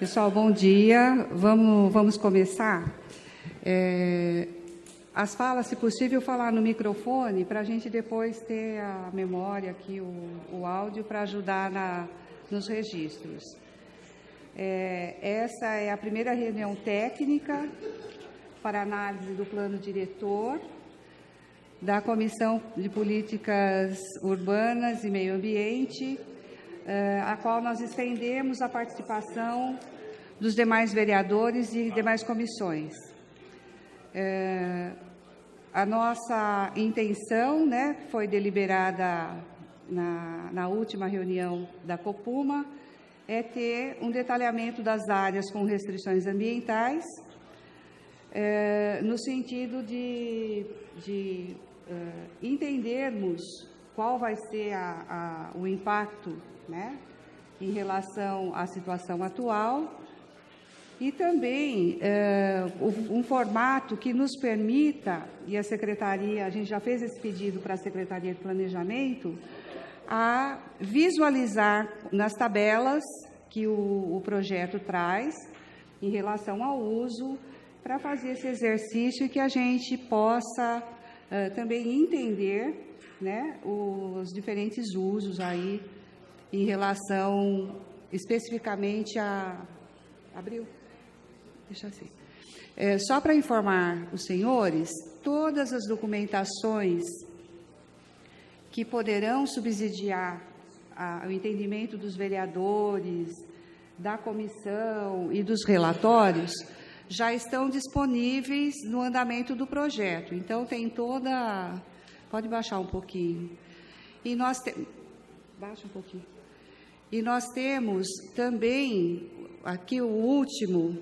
Pessoal, bom dia. Vamos começar. As falas, se possível, falar no microfone, para a gente depois ter a memória aqui, o áudio, para ajudar nos registros. Essa é a primeira reunião técnica para análise do plano diretor da Comissão de Políticas Urbanas e Meio Ambiente, a qual nós estendemos a participação dos demais vereadores e demais comissões. A nossa intenção, foi deliberada na última reunião da Copuma, é ter um detalhamento das áreas com restrições ambientais, no sentido de entendermos qual vai ser o impacto, em relação à situação atual, e também um formato que nos permita, e a Secretaria, a gente já fez esse pedido para a Secretaria de Planejamento, a visualizar nas tabelas que o projeto traz em relação ao uso, para fazer esse exercício e que a gente possa também entender, os diferentes usos aí em relação especificamente a... Abriu? Deixa assim. Só para informar os senhores, todas as documentações que poderão subsidiar o entendimento dos vereadores, da comissão e dos relatórios, já estão disponíveis no andamento do projeto. Então, tem toda... Pode baixar um pouquinho. E nós baixa um pouquinho. E nós temos também, aqui o último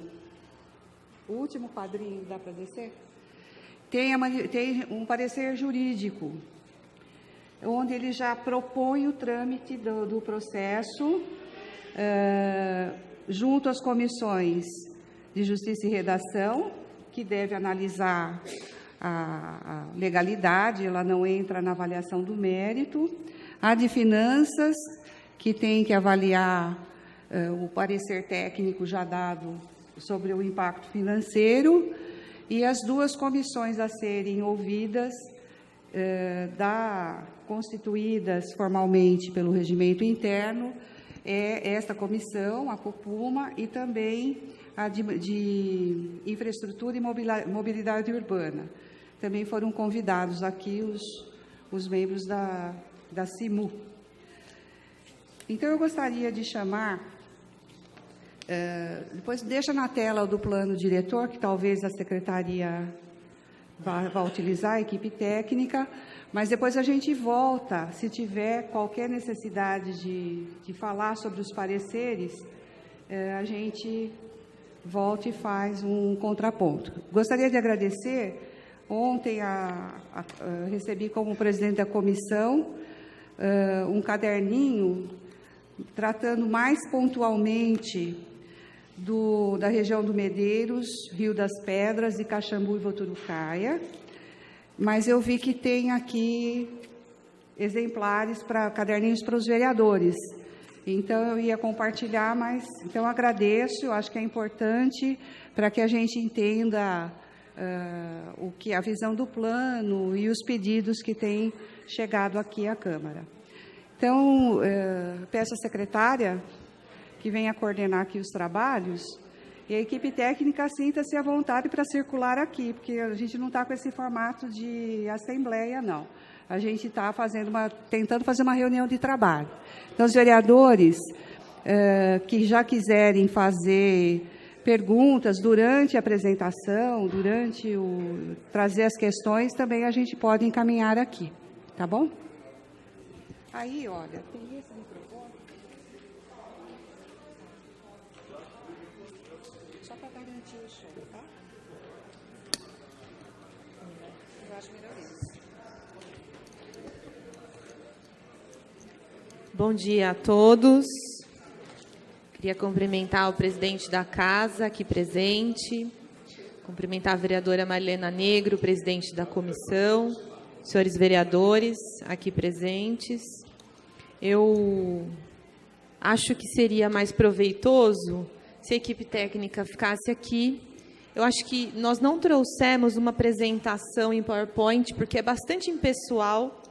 quadrinho, dá para descer? Tem um parecer jurídico, onde ele já propõe o trâmite do processo junto às comissões de Justiça e Redação, que deve analisar a legalidade, ela não entra na avaliação do mérito, a de Finanças, que tem que avaliar o parecer técnico já dado sobre o impacto financeiro, e as duas comissões a serem ouvidas, constituídas formalmente pelo regimento interno, esta comissão, a Copuma, e também a de Infraestrutura e Mobilidade Urbana. Também foram convidados aqui os membros da CIMU. Então, eu gostaria de chamar, depois deixa na tela o do plano diretor, que talvez a Secretaria vá utilizar, a equipe técnica, mas depois a gente volta, se tiver qualquer necessidade de falar sobre os pareceres, a gente volta e faz um contraponto. Gostaria de agradecer. Ontem recebi como presidente da comissão um caderninho tratando mais pontualmente da região do Medeiros, Rio das Pedras e Caxambu e Voturucaia, mas eu vi que tem aqui exemplares caderninhos para os vereadores. Então, eu ia compartilhar, mas então agradeço, eu acho que é importante para que a gente entenda a visão do plano e os pedidos que têm chegado aqui à Câmara. Então, peço à secretária que venha coordenar aqui os trabalhos, e a equipe técnica sinta-se à vontade para circular aqui, porque a gente não está com esse formato de assembleia, não. A gente está tentando fazer uma reunião de trabalho. Então, os vereadores que já quiserem fazer perguntas durante a apresentação, trazer as questões, também a gente pode encaminhar aqui, tá bom? Aí, olha, tem esse microfone. Só para garantir o som, tá? Eu acho melhor isso. Bom dia a todos. Queria cumprimentar o presidente da casa aqui presente, cumprimentar a vereadora Marilena Negro, presidente da comissão, senhores vereadores aqui presentes. Eu acho que seria mais proveitoso se a equipe técnica ficasse aqui. Eu acho que nós não trouxemos uma apresentação em PowerPoint, porque é bastante impessoal.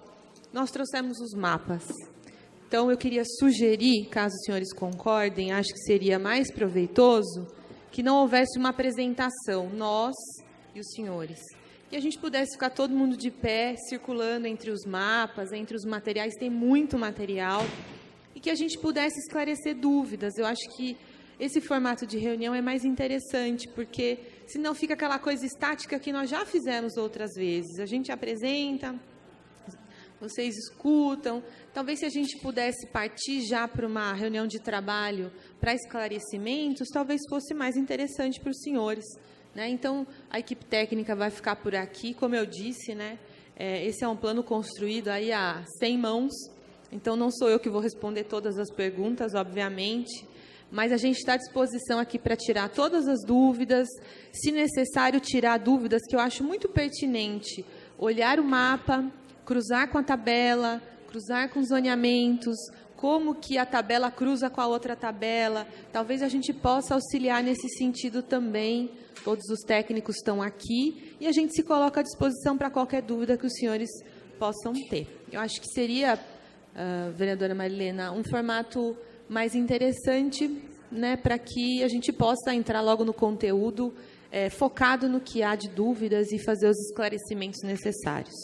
Nós trouxemos os mapas. Então, eu queria sugerir, caso os senhores concordem, acho que seria mais proveitoso que não houvesse uma apresentação, nós e os senhores. Que a gente pudesse ficar todo mundo de pé, circulando entre os mapas, entre os materiais, tem muito material, e que a gente pudesse esclarecer dúvidas. Eu acho que esse formato de reunião é mais interessante, porque senão fica aquela coisa estática que nós já fizemos outras vezes. A gente apresenta, vocês escutam. Talvez se a gente pudesse partir já para uma reunião de trabalho para esclarecimentos, talvez fosse mais interessante para os senhores, né? Então, a equipe técnica vai ficar por aqui, como eu disse, né? Esse é um plano construído aí a 100 mãos, então não sou eu que vou responder todas as perguntas, obviamente, mas a gente está à disposição aqui para tirar todas as dúvidas, se necessário tirar dúvidas, que eu acho muito pertinente, olhar o mapa, cruzar com a tabela, cruzar com os zoneamentos, como que a tabela cruza com a outra tabela. Talvez a gente possa auxiliar nesse sentido também. Todos os técnicos estão aqui e a gente se coloca à disposição para qualquer dúvida que os senhores possam ter. Eu acho que seria, vereadora Marilena, um formato mais interessante, né, para que a gente possa entrar logo no conteúdo, focado no que há de dúvidas e fazer os esclarecimentos necessários.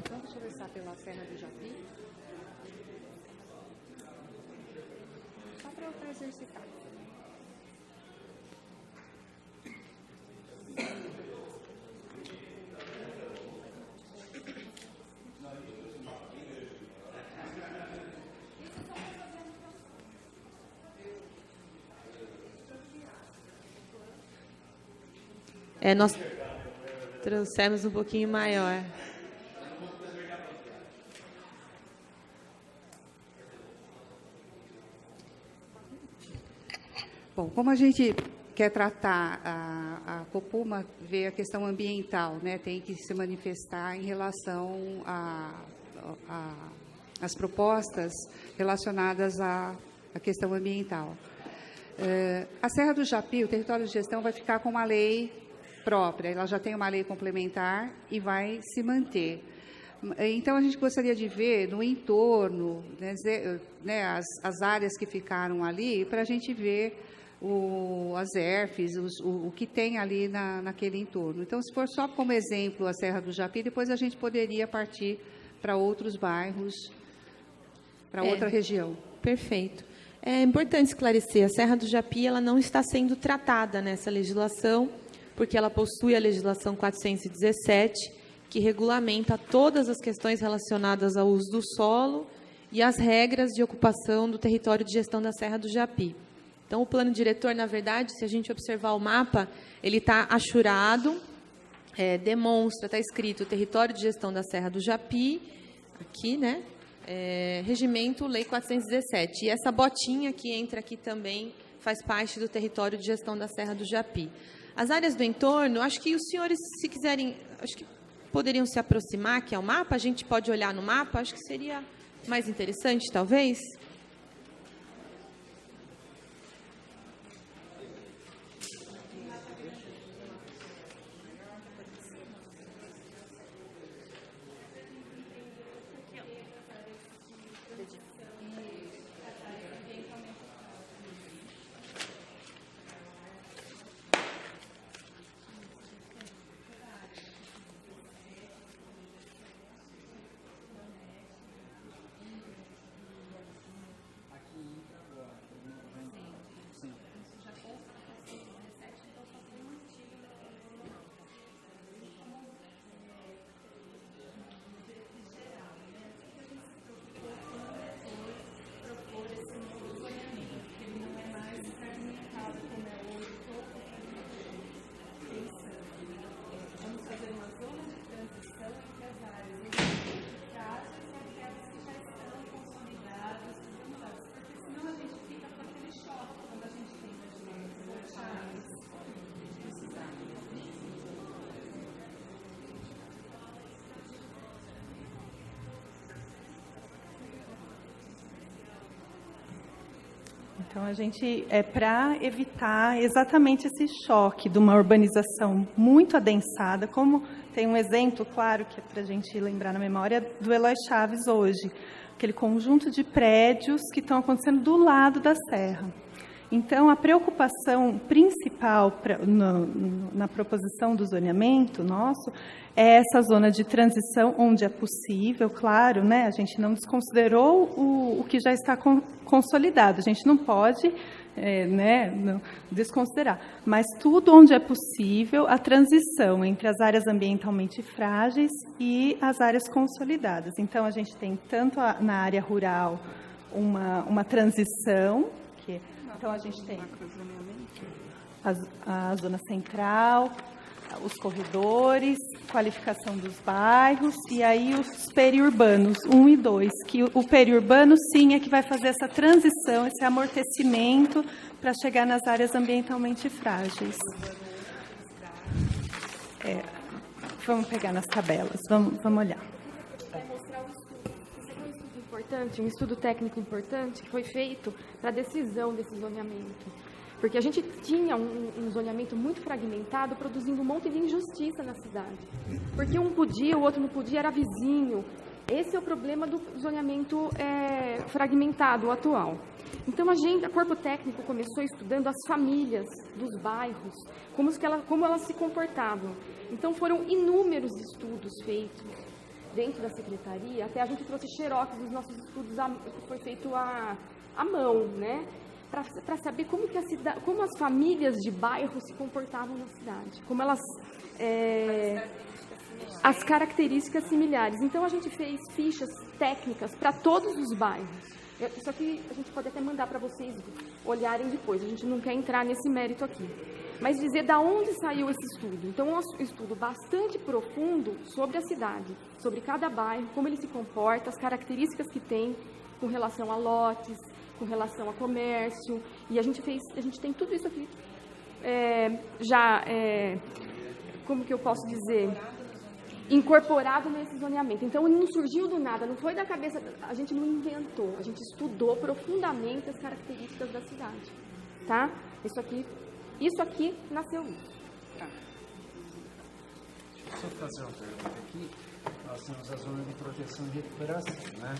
Vamos começar pela Serra do Japi. Só para exercitar. Nós trouxemos um pouquinho maior. Bom, como a gente quer tratar, a Copuma vê a questão ambiental, né, tem que se manifestar em relação às propostas relacionadas à questão ambiental. A Serra do Japi, o território de gestão, vai ficar com uma lei própria, ela já tem uma lei complementar e vai se manter. Então, a gente gostaria de ver no entorno, né, as áreas que ficaram ali, para a gente ver as ERFs, o que tem ali naquele entorno. Então, se for só como exemplo a Serra do Japi, depois a gente poderia partir para outros bairros, para outra região. Perfeito. É importante esclarecer, a Serra do Japi ela não está sendo tratada nessa legislação, porque ela possui a legislação 417, que regulamenta todas as questões relacionadas ao uso do solo e as regras de ocupação do território de gestão da Serra do Japi. Então, o plano diretor, na verdade, se a gente observar o mapa, ele está achurado, demonstra, está escrito território de gestão da Serra do Japi, aqui, né? Regimento Lei 417. E essa botinha que entra aqui também faz parte do território de gestão da Serra do Japi. As áreas do entorno, acho que os senhores, se quiserem, acho que poderiam se aproximar aqui ao mapa, a gente pode olhar no mapa, acho que seria mais interessante, talvez. Então, a gente para evitar exatamente esse choque de uma urbanização muito adensada, como tem um exemplo, claro, que é para a gente lembrar na memória, do Eloy Chaves hoje, aquele conjunto de prédios que estão acontecendo do lado da serra. Então, a preocupação principal na proposição do zoneamento nosso é essa zona de transição, onde é possível, claro, né? A gente não desconsiderou o que já está consolidado, a gente não pode não desconsiderar, mas tudo onde é possível, a transição entre as áreas ambientalmente frágeis e as áreas consolidadas. Então, a gente tem tanto na área rural uma transição, então, a gente tem a zona central, os corredores, qualificação dos bairros, e aí os periurbanos 1 e 2, que o periurbano, sim, é que vai fazer essa transição, esse amortecimento para chegar nas áreas ambientalmente frágeis. Vamos pegar nas tabelas, vamos olhar. Um estudo técnico importante que foi feito para a decisão desse zoneamento. Porque a gente tinha um zoneamento muito fragmentado, produzindo um monte de injustiça na cidade. Porque um podia, o outro não podia, era vizinho. Esse é o problema do zoneamento fragmentado, o atual. Então, o corpo técnico começou estudando as famílias dos bairros, como elas se comportavam. Então, foram inúmeros estudos feitos dentro da secretaria, até a gente trouxe xerox dos nossos estudos que foi feito à mão, né? Para saber como as famílias de bairro se comportavam na cidade, como elas as características similares. Então a gente fez fichas técnicas para todos os bairros. Isso aqui a gente pode até mandar para vocês olharem depois. A gente não quer entrar nesse mérito aqui, mas dizer da onde saiu esse estudo. Então, é um estudo bastante profundo sobre a cidade, sobre cada bairro, como ele se comporta, as características que tem com relação a lotes, com relação a comércio. E a gente tem tudo isso aqui como que eu posso dizer, incorporado nesse zoneamento. Então, ele não surgiu do nada, não foi da cabeça, a gente não inventou, a gente estudou profundamente as características da cidade, tá? Isso aqui nasceu isso. Tá. Deixa eu só fazer uma pergunta aqui. Nós temos a zona de proteção e recuperação, né?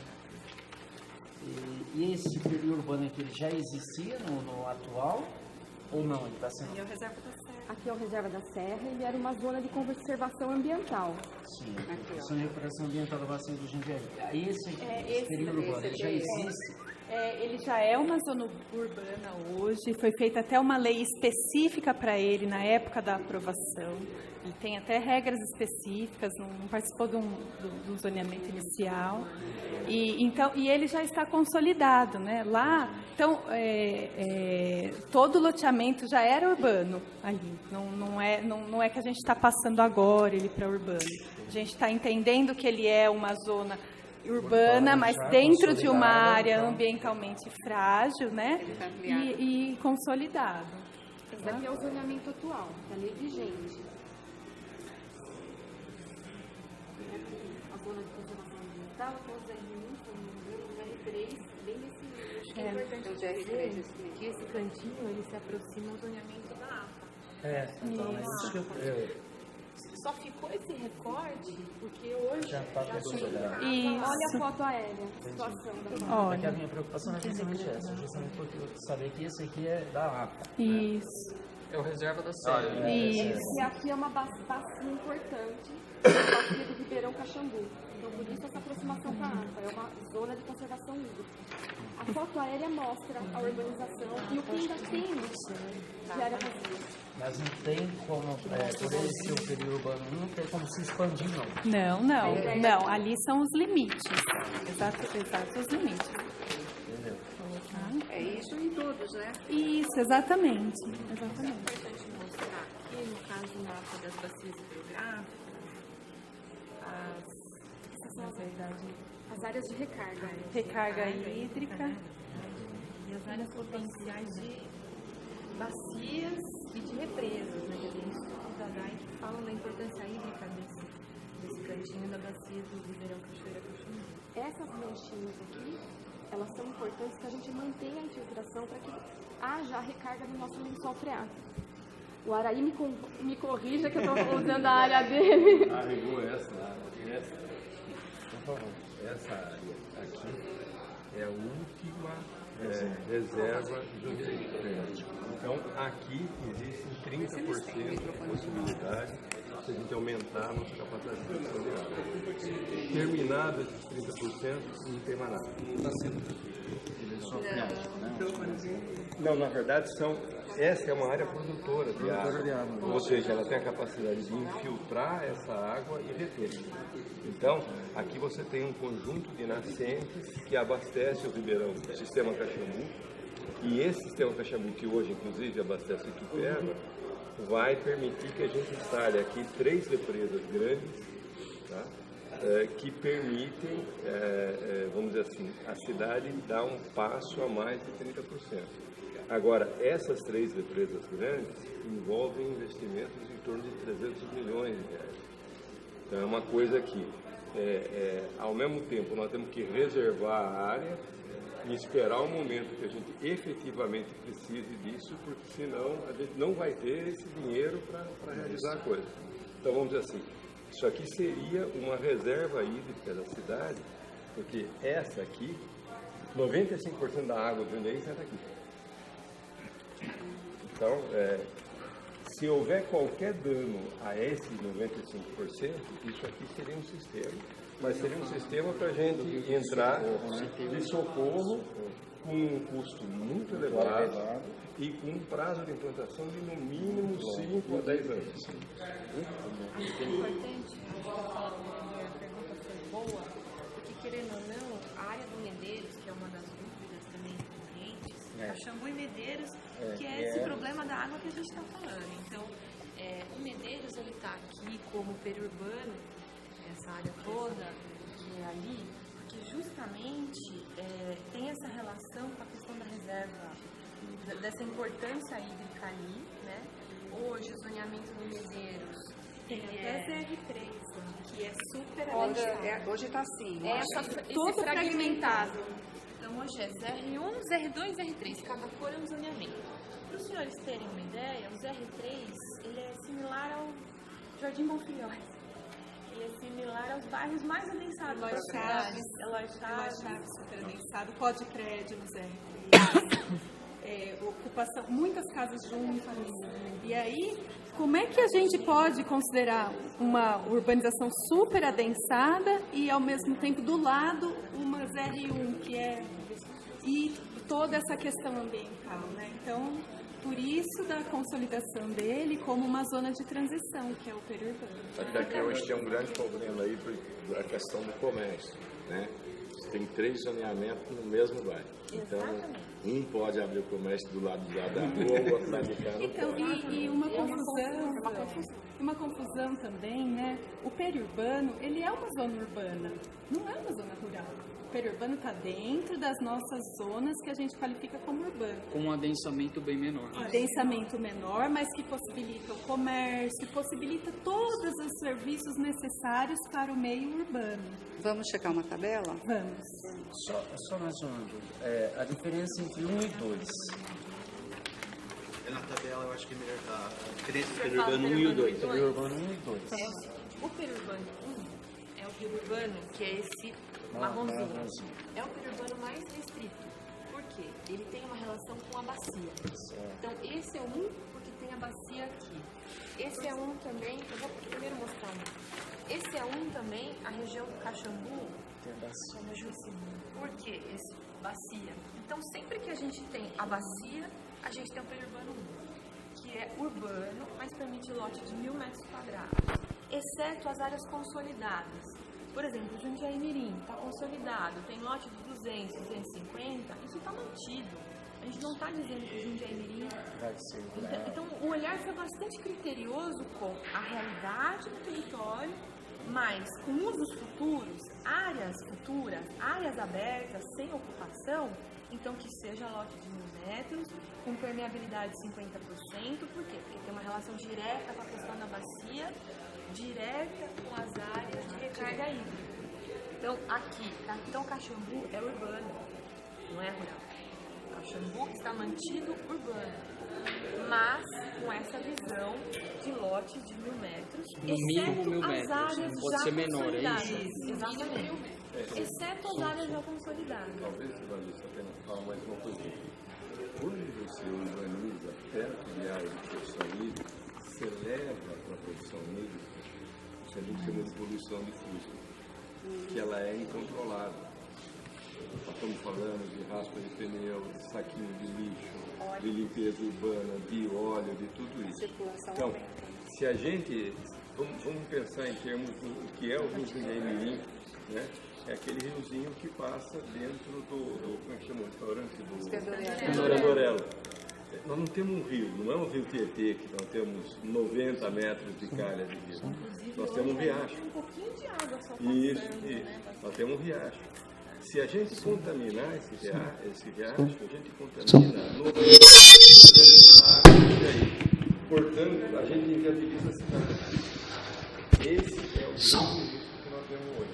E esse período urbano aqui, ele já existia no atual ou não? Ele está sendo... Aqui é o Reserva da Serra, ele era uma zona de conservação ambiental. Sim, proteção e recuperação ambiental da bacia do Jundiaí. Aí esse período urbano, ele já existe? Ele já é uma zona urbana hoje, foi feita até uma lei específica para ele na época da aprovação. Ele tem até regras específicas, não participou do zoneamento inicial. E ele já está consolidado, né? Lá, então, todo o loteamento já era urbano ali. Não é que a gente está passando agora ele para urbano. A gente está entendendo que ele é uma zona urbana, mas dentro de uma área ambientalmente frágil, né? E consolidado. Esse aqui é o zoneamento atual, da lei vigente. A zona de conservação ambiental, que é o ZR1, o ZR3, bem nesse nível. Acho que é importante dizer que esse cantinho, ele se aproxima ao zoneamento da APA. Só ficou esse recorte porque hoje já olha a foto aérea, a situação da foto. Porque a minha preocupação é justamente essa, justamente porque eu saber que esse aqui é da APA. Isso. É o Reserva da Serra. Isso. E aqui é uma bacia importante, a bacia do Ribeirão Caxambu. Então, por isso essa aproximação com a APA, é uma zona de conservação hídrica. A foto aérea mostra a urbanização e o que ainda tem de área vazia. Mas não tem como, por ele ser o período urbano, não tem como se expandir, não. Não. Ali são os limites. Exato os limites. Entendeu? É isso em todos, né? Isso, exatamente. É importante mostrar aqui, no caso do mapa das bacias hidrográficas, As áreas de recarga. Recarga hídrica. E as áreas potenciais de bacias e de represas, né? Tem estudos da DAI que falam da importância hídrica desse cantinho da bacia do Ribeirão Cachoeira Caxambu. Essas manchinhas aqui elas são importantes que a gente mantenha a infiltração para que haja a recarga do nosso lençol freático. O Araí me corrija que eu estou usando a área dele. Arregou essa área. Por favor. Essa área aqui é a última reserva do direito. Então, aqui existe 30% de possibilidade de a gente aumentar a nossa capacidade de produção de água. Terminado esses 30%, não tem mais nada. Não está sendo Não, na verdade, essa é uma área produtora de água. Ou seja, ela tem a capacidade de infiltrar essa água e reter. Então, aqui você tem um conjunto de nascentes que abastece o Ribeirão, o sistema Caxambu. E esse sistema Caxambu, que hoje, inclusive, abastece o Itupeva, vai permitir que a gente instale aqui 3 represas grandes, tá? Que permitem, vamos dizer assim, a cidade dar um passo a mais de 30%. Agora, essas 3 represas grandes envolvem investimentos em torno de 300 milhões de reais. Então, é uma coisa que, ao mesmo tempo, nós temos que reservar a área e esperar o momento que a gente efetivamente precise disso, porque senão a gente não vai ter esse dinheiro para realizar a coisa. Então, vamos dizer assim, isso aqui seria uma reserva hídrica da cidade, porque essa aqui, 95% da água do Jundiaí sai daqui. Então, se houver qualquer dano a esse 95%, isso aqui seria um sistema, mas seria um sistema para a gente entrar de socorro com um custo muito elevado e com um prazo de implantação de no mínimo 5 a 10 anos. Acho que é importante, a pergunta foi boa, porque querendo ou não, a área do Medeiros, que é uma das dúvidas também recorrentes, Caxambu e Medeiros, que é esse problema da água que a gente está falando. Então, o Medeiros está aqui como periurbano, essa área toda que é ali, porque justamente tem essa relação com a questão da reserva, dessa importância hídrica ali, né? Hoje o zoneamento do Medeiros tem até ZR3, que é super avançado. Hoje está assim. Todo fragmentado. Então hoje é ZR1, ZR2, ZR3, cada cor é um zoneamento. Para os senhores terem uma ideia, o ZR3 ele é similar ao Jardim Bonfilhões. Ele é similar aos bairros mais adensados da cidade. Eloy Chaves, super adensado, pode prédio no ZR3. Ocupação, muitas casas juntas. E aí, como é que a gente pode considerar uma urbanização super adensada e, ao mesmo tempo, do lado, uma ZR1, que é... E toda essa questão ambiental, né? Então, por isso da consolidação dele como uma zona de transição, que é o periurbano. Até que hoje tem um grande problema aí a questão do comércio, né? Tem 3 zoneamentos no mesmo bairro. Então, um pode abrir o comércio do lado de lá da rua, o outro lado de cá não pode. E uma confusão também, né? O periurbano, ele é uma zona urbana, não é uma zona rural. O periurbano está dentro das nossas zonas que a gente qualifica como urbano. Com um adensamento bem menor. Adensamento menor, mas que possibilita o comércio, possibilita todos os serviços necessários para o meio urbano. Vamos checar uma tabela? Vamos. Só mais uma dúvida. A diferença entre 1 e 2. Na tabela eu acho que é melhor estar Periurbano 1 e o 2. Periurbano 1 e 2. O periurbano 1 é o periurbano que é esse marronzinho. É o periurbano mais restrito. Por quê? Ele tem uma relação com a bacia. Então, esse é o 1 porque tem a bacia aqui. Esse é 1 também, eu vou primeiro mostrar um. Esse é 1 também, a região do Caxambu. Tem bacia. Por quê? Esse bacia. Então, sempre que a gente tem a bacia, a gente tem o periurbano 1, que é urbano, mas permite lote de 1.000 metros quadrados, exceto as áreas consolidadas. Por exemplo, o Jundiaí Mirim está consolidado, tem lote de 200, 250, isso está mantido. A gente não está dizendo que o Jundiaí Mirim Vai ser. Então, o olhar foi bastante criterioso com a realidade do território, mas com usos futuros, áreas abertas, sem ocupação, então que seja lote de 1.000 metros, com permeabilidade de 50%, por quê? Porque tem uma relação direta com a questão da bacia, direta com as áreas de recarga hídrica. Então, aqui, Caxambu é urbano, não é rural. Caxambu está mantido urbano, mas com essa visão de lote de 1.000 metros, No mínimo 1.000 as metros, áreas não pode já ser menor, é consolidadas. isso? Exatamente. Exceto as áreas já consolidadas. Talvez vale a pena falar mais uma coisa. Quando você urbaniza perto de área de produção hídrica, você leva para a produção hídrica, a gente chama de poluição difusa, que ela é incontrolável. Nós estamos falando de raspa de pneu, de saquinho de lixo, de limpeza urbana, de óleo, de tudo isso. Então, se a gente... Vamos pensar em termos do que é o Rio Jundiaí-Mirim, né? É aquele riozinho que passa dentro do como é que chama o restaurante? Do Escandorelo. Nós não temos um rio, não é um rio Tietê, que nós temos 90 metros de calha de rio. Nós temos um riacho. Um pouquinho de água só passando, Isso. Nós temos um riacho. Se a gente contaminar esse riacho, a gente contamina 90% da água do Jundiaí. Portanto, a gente inviabiliza a cidade. Esse é o risco que nós temos hoje.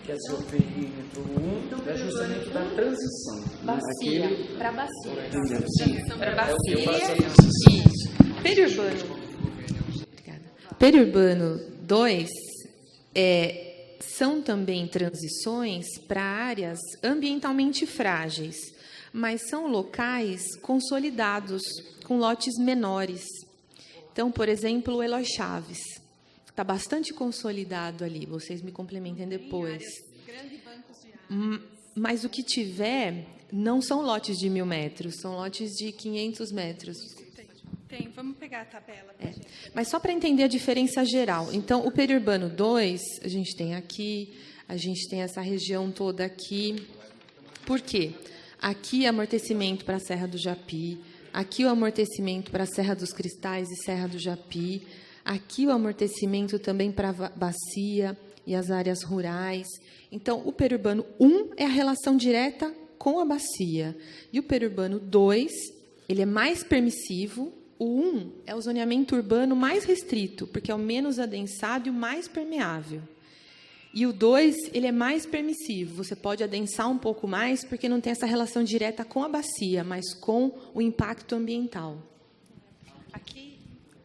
Quer dizer, o perímetro 1 é justamente da transição. Bacia, para bacia. Para bacia. Isso. Periurbano 2 são também transições para áreas ambientalmente frágeis, mas são locais consolidados, com lotes menores. Então, por exemplo, o Eloy Chaves está bastante consolidado ali, vocês me complementem depois. Mas o que tiver não são lotes de 1.000 metros, são lotes de 500 metros. Tem, vamos pegar a tabela. Mas só para entender a diferença geral. Então, o periurbano 2, a gente tem aqui, a gente tem essa região toda aqui. Por quê? Aqui amortecimento para a Serra do Japi, aqui o amortecimento para a Serra dos Cristais e Serra do Japi, aqui o amortecimento também para a bacia e as áreas rurais. Então, o periurbano 1 é a relação direta com a bacia. E o periurbano 2, ele é mais permissivo. O 1 é o zoneamento urbano mais restrito, porque é o menos adensado e o mais permeável. E o 2, ele é mais permissivo. Você pode adensar um pouco mais, porque não tem essa relação direta com a bacia, mas com o impacto ambiental. Aqui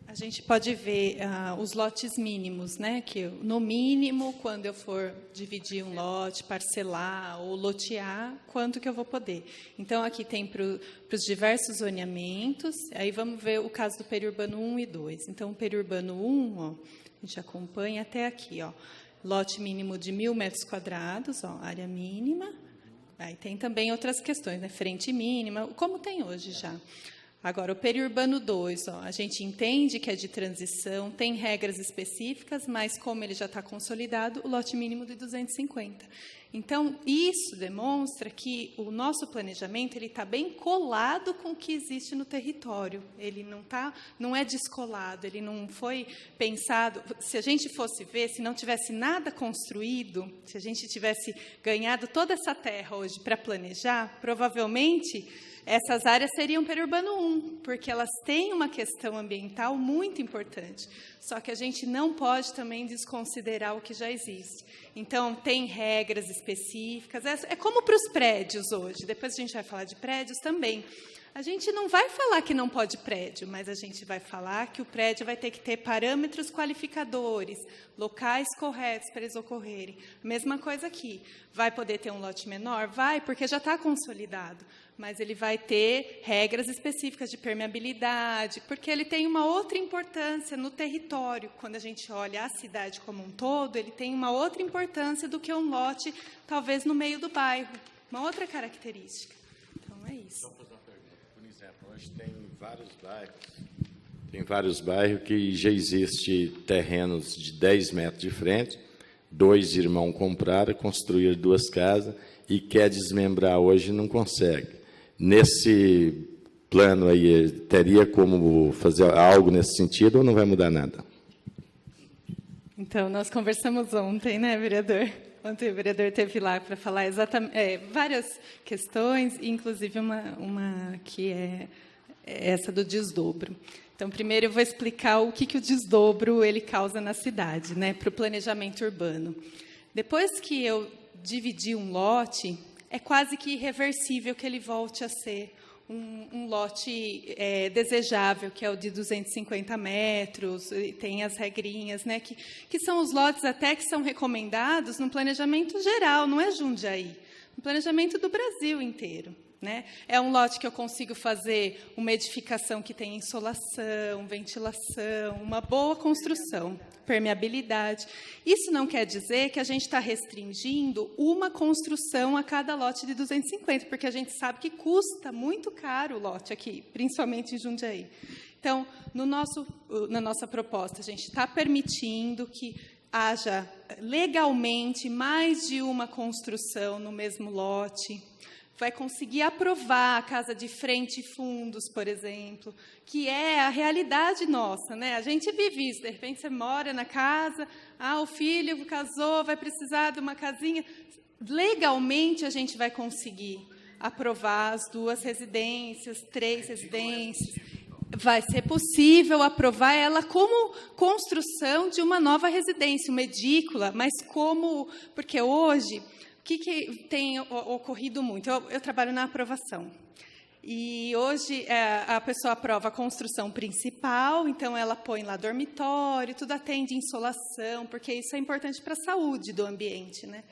a gente pode ver os lotes mínimos, né? Que no mínimo, quando eu for dividir um lote, parcelar ou lotear, quanto que eu vou poder. Então, aqui tem para os diversos zoneamentos. Aí vamos ver o caso do periurbano 1 e 2. Então, o periurbano 1, ó, a gente acompanha até aqui, ó. Lote mínimo de 1.000 metros quadrados, ó, área mínima. Aí tem também outras questões, né? Frente mínima, como tem hoje já. Agora, o periurbano 2, ó, a gente entende que é de transição, tem regras específicas, mas como ele já está consolidado, o lote mínimo de 250. Então, isso demonstra que o nosso planejamento ele está bem colado com o que existe no território. Ele não é descolado, ele não foi pensado. Se a gente fosse ver, se não tivesse nada construído, se a gente tivesse ganhado toda essa terra hoje para planejar, provavelmente essas áreas seriam periurbano 1, porque elas têm uma questão ambiental muito importante. Só que a gente não pode também desconsiderar o que já existe. Então, tem regras específicas. É como para os prédios hoje. Depois a gente vai falar de prédios também. A gente não vai falar que não pode prédio, mas a gente vai falar que o prédio vai ter que ter parâmetros qualificadores, locais corretos para eles ocorrerem. Mesma coisa aqui. Vai poder ter um lote menor? Vai, porque já está consolidado. Mas ele vai ter regras específicas de permeabilidade, porque ele tem uma outra importância no território. Quando a gente olha a cidade como um todo, ele tem uma outra importância do que um lote, talvez, no meio do bairro. Uma outra característica. Então, é isso. Por exemplo, hoje tem vários bairros que já existe terrenos de 10 metros de frente, 2 irmãos compraram, construíram 2 casas e quer desmembrar hoje e não consegue. Nesse plano aí, teria como fazer algo nesse sentido ou não vai mudar nada? Então, nós conversamos ontem, né, vereador? Ontem o vereador esteve lá para falar exatamente várias questões, inclusive uma que é essa do desdobro. Então, primeiro eu vou explicar o que o desdobro ele causa na cidade, né, para o planejamento urbano. Depois que eu dividi um lote, é quase que irreversível que ele volte a ser um lote desejável, que é o de 250 metros, e tem as regrinhas, né, que são os lotes até que são recomendados no planejamento geral, não é Jundiaí, no planejamento do Brasil inteiro. Né? É um lote que eu consigo fazer uma edificação que tem insolação, ventilação, uma boa construção, permeabilidade. Isso não quer dizer que a gente está restringindo uma construção a cada lote de 250, porque a gente sabe que custa muito caro o lote aqui, principalmente em Jundiaí. Então, na nossa proposta, a gente está permitindo que haja legalmente mais de uma construção no mesmo lote. Vai conseguir aprovar a casa de frente e fundos, por exemplo, que é a realidade nossa, né? A gente vive isso, de repente você mora na casa, o filho casou, vai precisar de uma casinha. Legalmente, a gente vai conseguir aprovar as 2 residências, 3 residências. Vai ser possível aprovar ela como construção de uma nova residência, uma edícula, mas como... Porque hoje... O que tem ocorrido muito? Eu trabalho na aprovação. E hoje a pessoa aprova a construção principal, então ela põe lá dormitório, tudo atende insolação, porque isso é importante para a saúde do ambiente, né?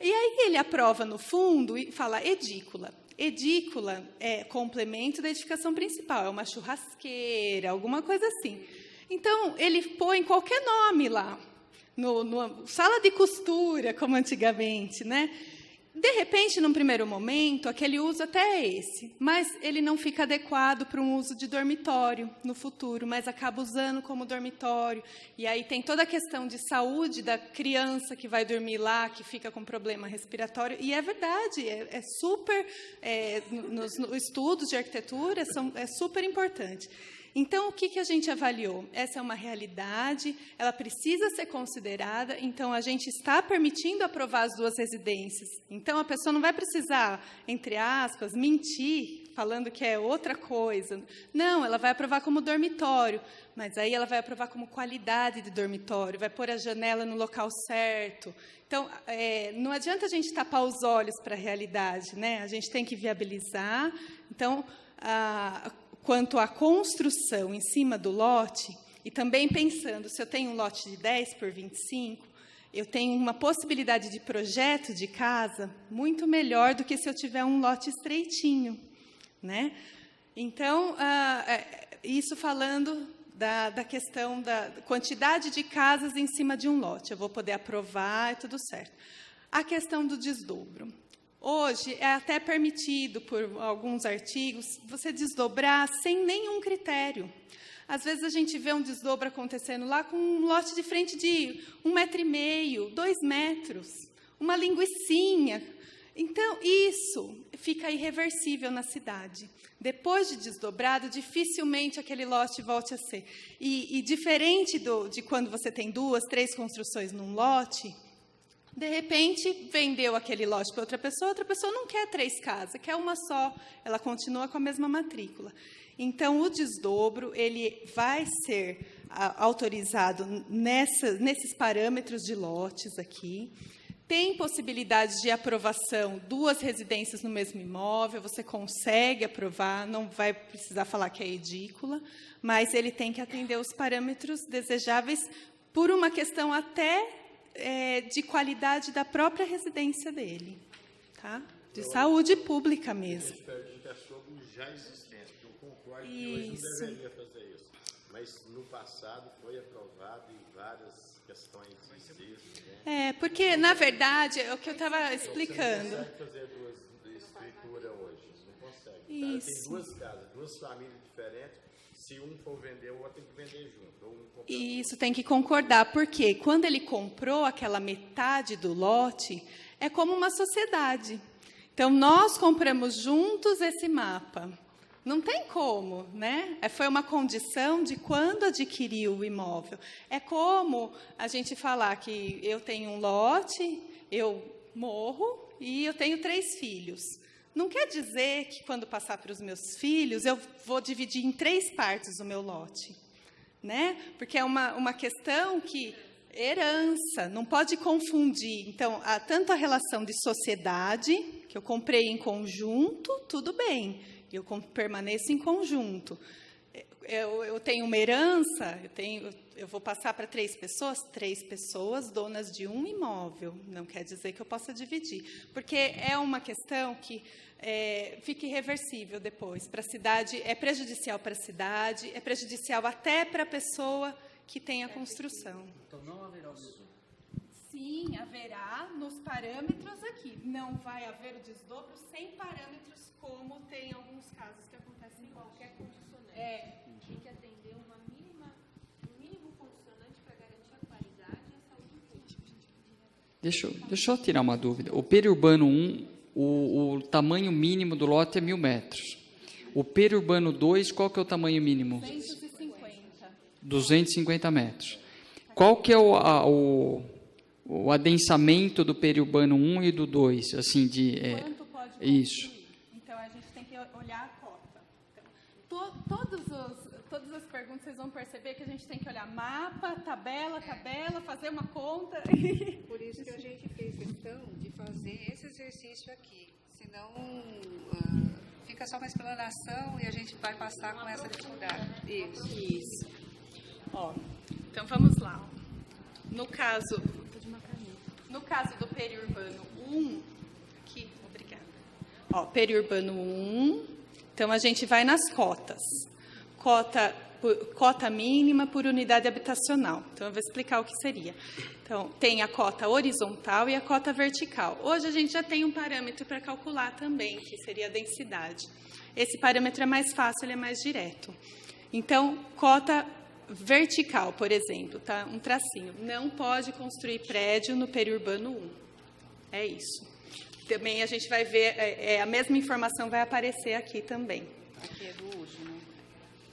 E aí ele aprova no fundo e fala edícula. Edícula é complemento da edificação principal, é uma churrasqueira, alguma coisa assim. Então, ele põe qualquer nome lá. No sala de costura, como antigamente, né? De repente, num primeiro momento, aquele uso até é esse, mas ele não fica adequado para um uso de dormitório no futuro, mas acaba usando como dormitório. E aí tem toda a questão de saúde da criança que vai dormir lá, que fica com problema respiratório. E é verdade, é super... nos estudos de arquitetura, é super importante. Então, o que a gente avaliou? Essa é uma realidade, ela precisa ser considerada, então a gente está permitindo aprovar as 2 residências. Então, a pessoa não vai precisar, entre aspas, mentir, falando que é outra coisa. Não, ela vai aprovar como dormitório, mas aí ela vai aprovar como qualidade de dormitório, vai pôr a janela no local certo. Então, não adianta a gente tapar os olhos para a realidade, né? A gente tem que viabilizar. Então, quanto à construção em cima do lote, e também pensando, se eu tenho um lote de 10 por 25, eu tenho uma possibilidade de projeto de casa muito melhor do que se eu tiver um lote estreitinho, né? Então, isso falando da questão da quantidade de casas em cima de um lote. Eu vou poder aprovar e tudo certo. A questão do desdobro. Hoje, é até permitido, por alguns artigos, você desdobrar sem nenhum critério. Às vezes, a gente vê um desdobro acontecendo lá com um lote de frente de 1,5 metro, 2 metros, uma linguicinha. Então, isso fica irreversível na cidade. Depois de desdobrado, dificilmente aquele lote volte a ser. E diferente de quando você tem 2, 3 construções num lote... De repente, vendeu aquele lote para outra pessoa não quer 3 casas, quer uma só, ela continua com a mesma matrícula. Então, o desdobro ele vai ser autorizado nesses parâmetros de lotes aqui. Tem possibilidade de aprovação, 2 residências no mesmo imóvel, você consegue aprovar, não vai precisar falar que é edícula, mas ele tem que atender os parâmetros desejáveis por uma questão até... de qualidade da própria residência dele, tá? De saúde pública mesmo. É sobre o já existente, eu concordo que hoje não deveria fazer isso, mas no passado foi aprovado em várias questões existentes. Né? Porque, na verdade, é o que eu estava explicando. Você não consegue fazer 2 escrituras hoje, não consegue. Isso. Tem 2 casas, 2 famílias diferentes, se um for vender, o outro tem que vender junto. E isso tem que concordar, porque quando ele comprou aquela metade do lote, é como uma sociedade. Então, nós compramos juntos esse mapa. Não tem como, né? Foi uma condição de quando adquiriu o imóvel. É como a gente falar que eu tenho um lote, eu morro e eu tenho 3 filhos. Não quer dizer que, quando passar para os meus filhos, eu vou dividir em 3 partes o meu lote. Né? Porque é uma questão que herança, não pode confundir. Então, tanto a relação de sociedade, que eu comprei em conjunto, tudo bem, eu permaneço em conjunto. Eu tenho uma herança, eu vou passar para 3 pessoas donas de um imóvel, não quer dizer que eu possa dividir, porque é uma questão que fica irreversível depois para a cidade, é prejudicial para a cidade, é prejudicial até para a pessoa que tem a construção. Então não haverá o desdobro? Sim, haverá nos parâmetros aqui. Não vai haver o desdobro sem parâmetros, como tem alguns casos que acontecem em qualquer condicionante. Tem que atender um mínimo condicionante para garantir a qualidade e a saúde pública. Deixa eu tirar uma dúvida. O periurbano 1, o tamanho mínimo do lote é 1.000 metros. O periurbano 2, qual que é o tamanho mínimo? 250 metros. Qual que é o adensamento do periurbano 1 e do 2? Assim, Quanto pode construir? Isso. Então, a gente tem que olhar a cota. Então, todas as perguntas, vocês vão perceber que a gente tem que olhar mapa, tabela, fazer uma conta. Por isso que a gente fez questão de fazer esse exercício aqui. Senão, fica só uma explanação e a gente vai passar com essa dificuldade. Isso. Ó, então, vamos lá. Ó. No caso do periurbano 1, aqui, obrigada. Ó, periurbano 1, então a gente vai nas cotas. Cota mínima por unidade habitacional. Então, eu vou explicar o que seria. Então, tem a cota horizontal e a cota vertical. Hoje, a gente já tem um parâmetro para calcular também, que seria a densidade. Esse parâmetro é mais fácil, ele é mais direto. Então, cota vertical, por exemplo, tá? Um tracinho. Não pode construir prédio no periurbano 1. É isso. Também a gente vai ver, a mesma informação vai aparecer aqui também. Aqui é do uso, né?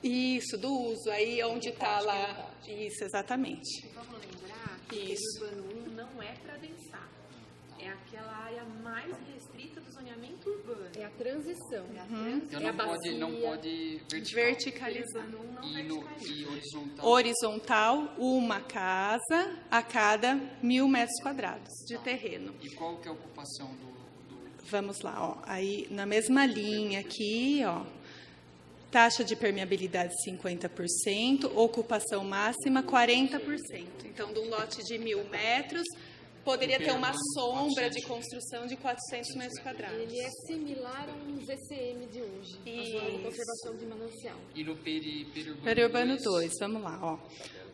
Isso, do uso. Aí onde está lá. Isso, exatamente. Vamos lembrar que o periurbano 1 não é para densar. É aquela área mais restrita do zoneamento urbano. É a transição. Então não pode verticalizar. E horizontal? Horizontal, uma casa a cada 1.000 metros quadrados de terreno. E qual que é a ocupação do... Vamos lá, ó. Aí, na mesma linha aqui, ó. Taxa de permeabilidade 50%, ocupação máxima 40%. Então, de um lote de 1.000 metros... Poderia ter uma sombra de construção de 400 metros quadrados. Ele é similar a um ZCM de hoje, a zona de conservação de manancial. E no periurbano 2, vamos lá, ó.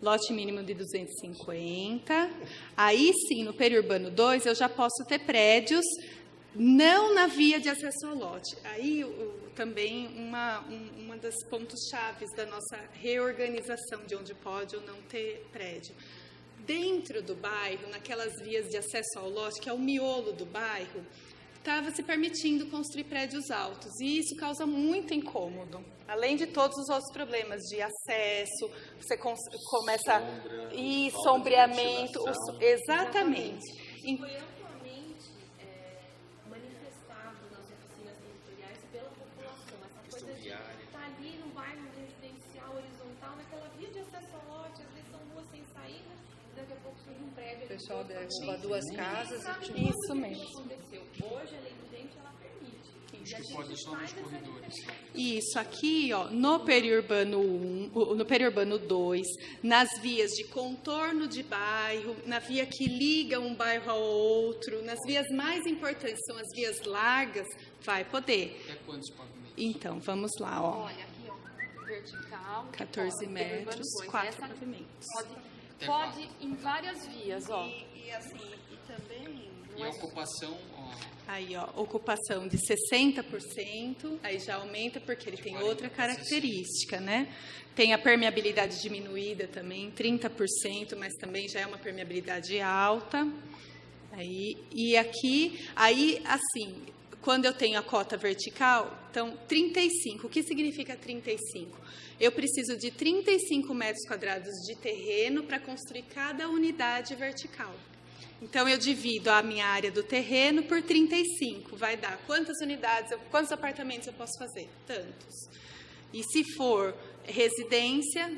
Lote mínimo de 250. Aí sim, no periurbano 2, eu já posso ter prédios não na via de acesso ao lote. Aí também uma das pontos chaves da nossa reorganização de onde pode ou não ter prédio. Dentro do bairro, naquelas vias de acesso ao lote, que é o miolo do bairro, estava se permitindo construir prédios altos. E isso causa muito incômodo. Além de todos os outros problemas de acesso, você começa... E sombreamento. Exatamente. Foi amplamente manifestado nas oficinas territoriais pela população. Essa coisa de estar ali no bairro residencial horizontal, naquela via de acesso ao lote, às vezes são ruas sem saída, daqui a pouco surge um prédio. O pessoal derruba 2 casas. Isso mesmo. Hoje a lei prudente ela permite. Acho que pode só nos corredores. Isso, aqui, ó, no periurbano 1, no periurbano 2, nas vias de contorno de bairro, na via que liga um bairro ao outro, nas vias mais importantes, são as vias largas, vai poder. Até quantos pavimentos? Então, vamos lá, ó. Olha, aqui, ó, vertical. 14 metros, 4 pavimentos. Pode em várias vias, ó. E assim, e também... E a ocupação... Aí, ó, ocupação de 60%, aí já aumenta porque ele tem outra característica, né? Tem a permeabilidade diminuída também, 30%, mas também já é uma permeabilidade alta. Aí, e aqui, aí, assim, quando eu tenho a cota vertical, então, 35. O que significa 35? Eu preciso de 35 metros quadrados de terreno para construir cada unidade vertical. Então, eu divido a minha área do terreno por 35. Vai dar quantas unidades, quantos apartamentos eu posso fazer? Tantos. E se for residência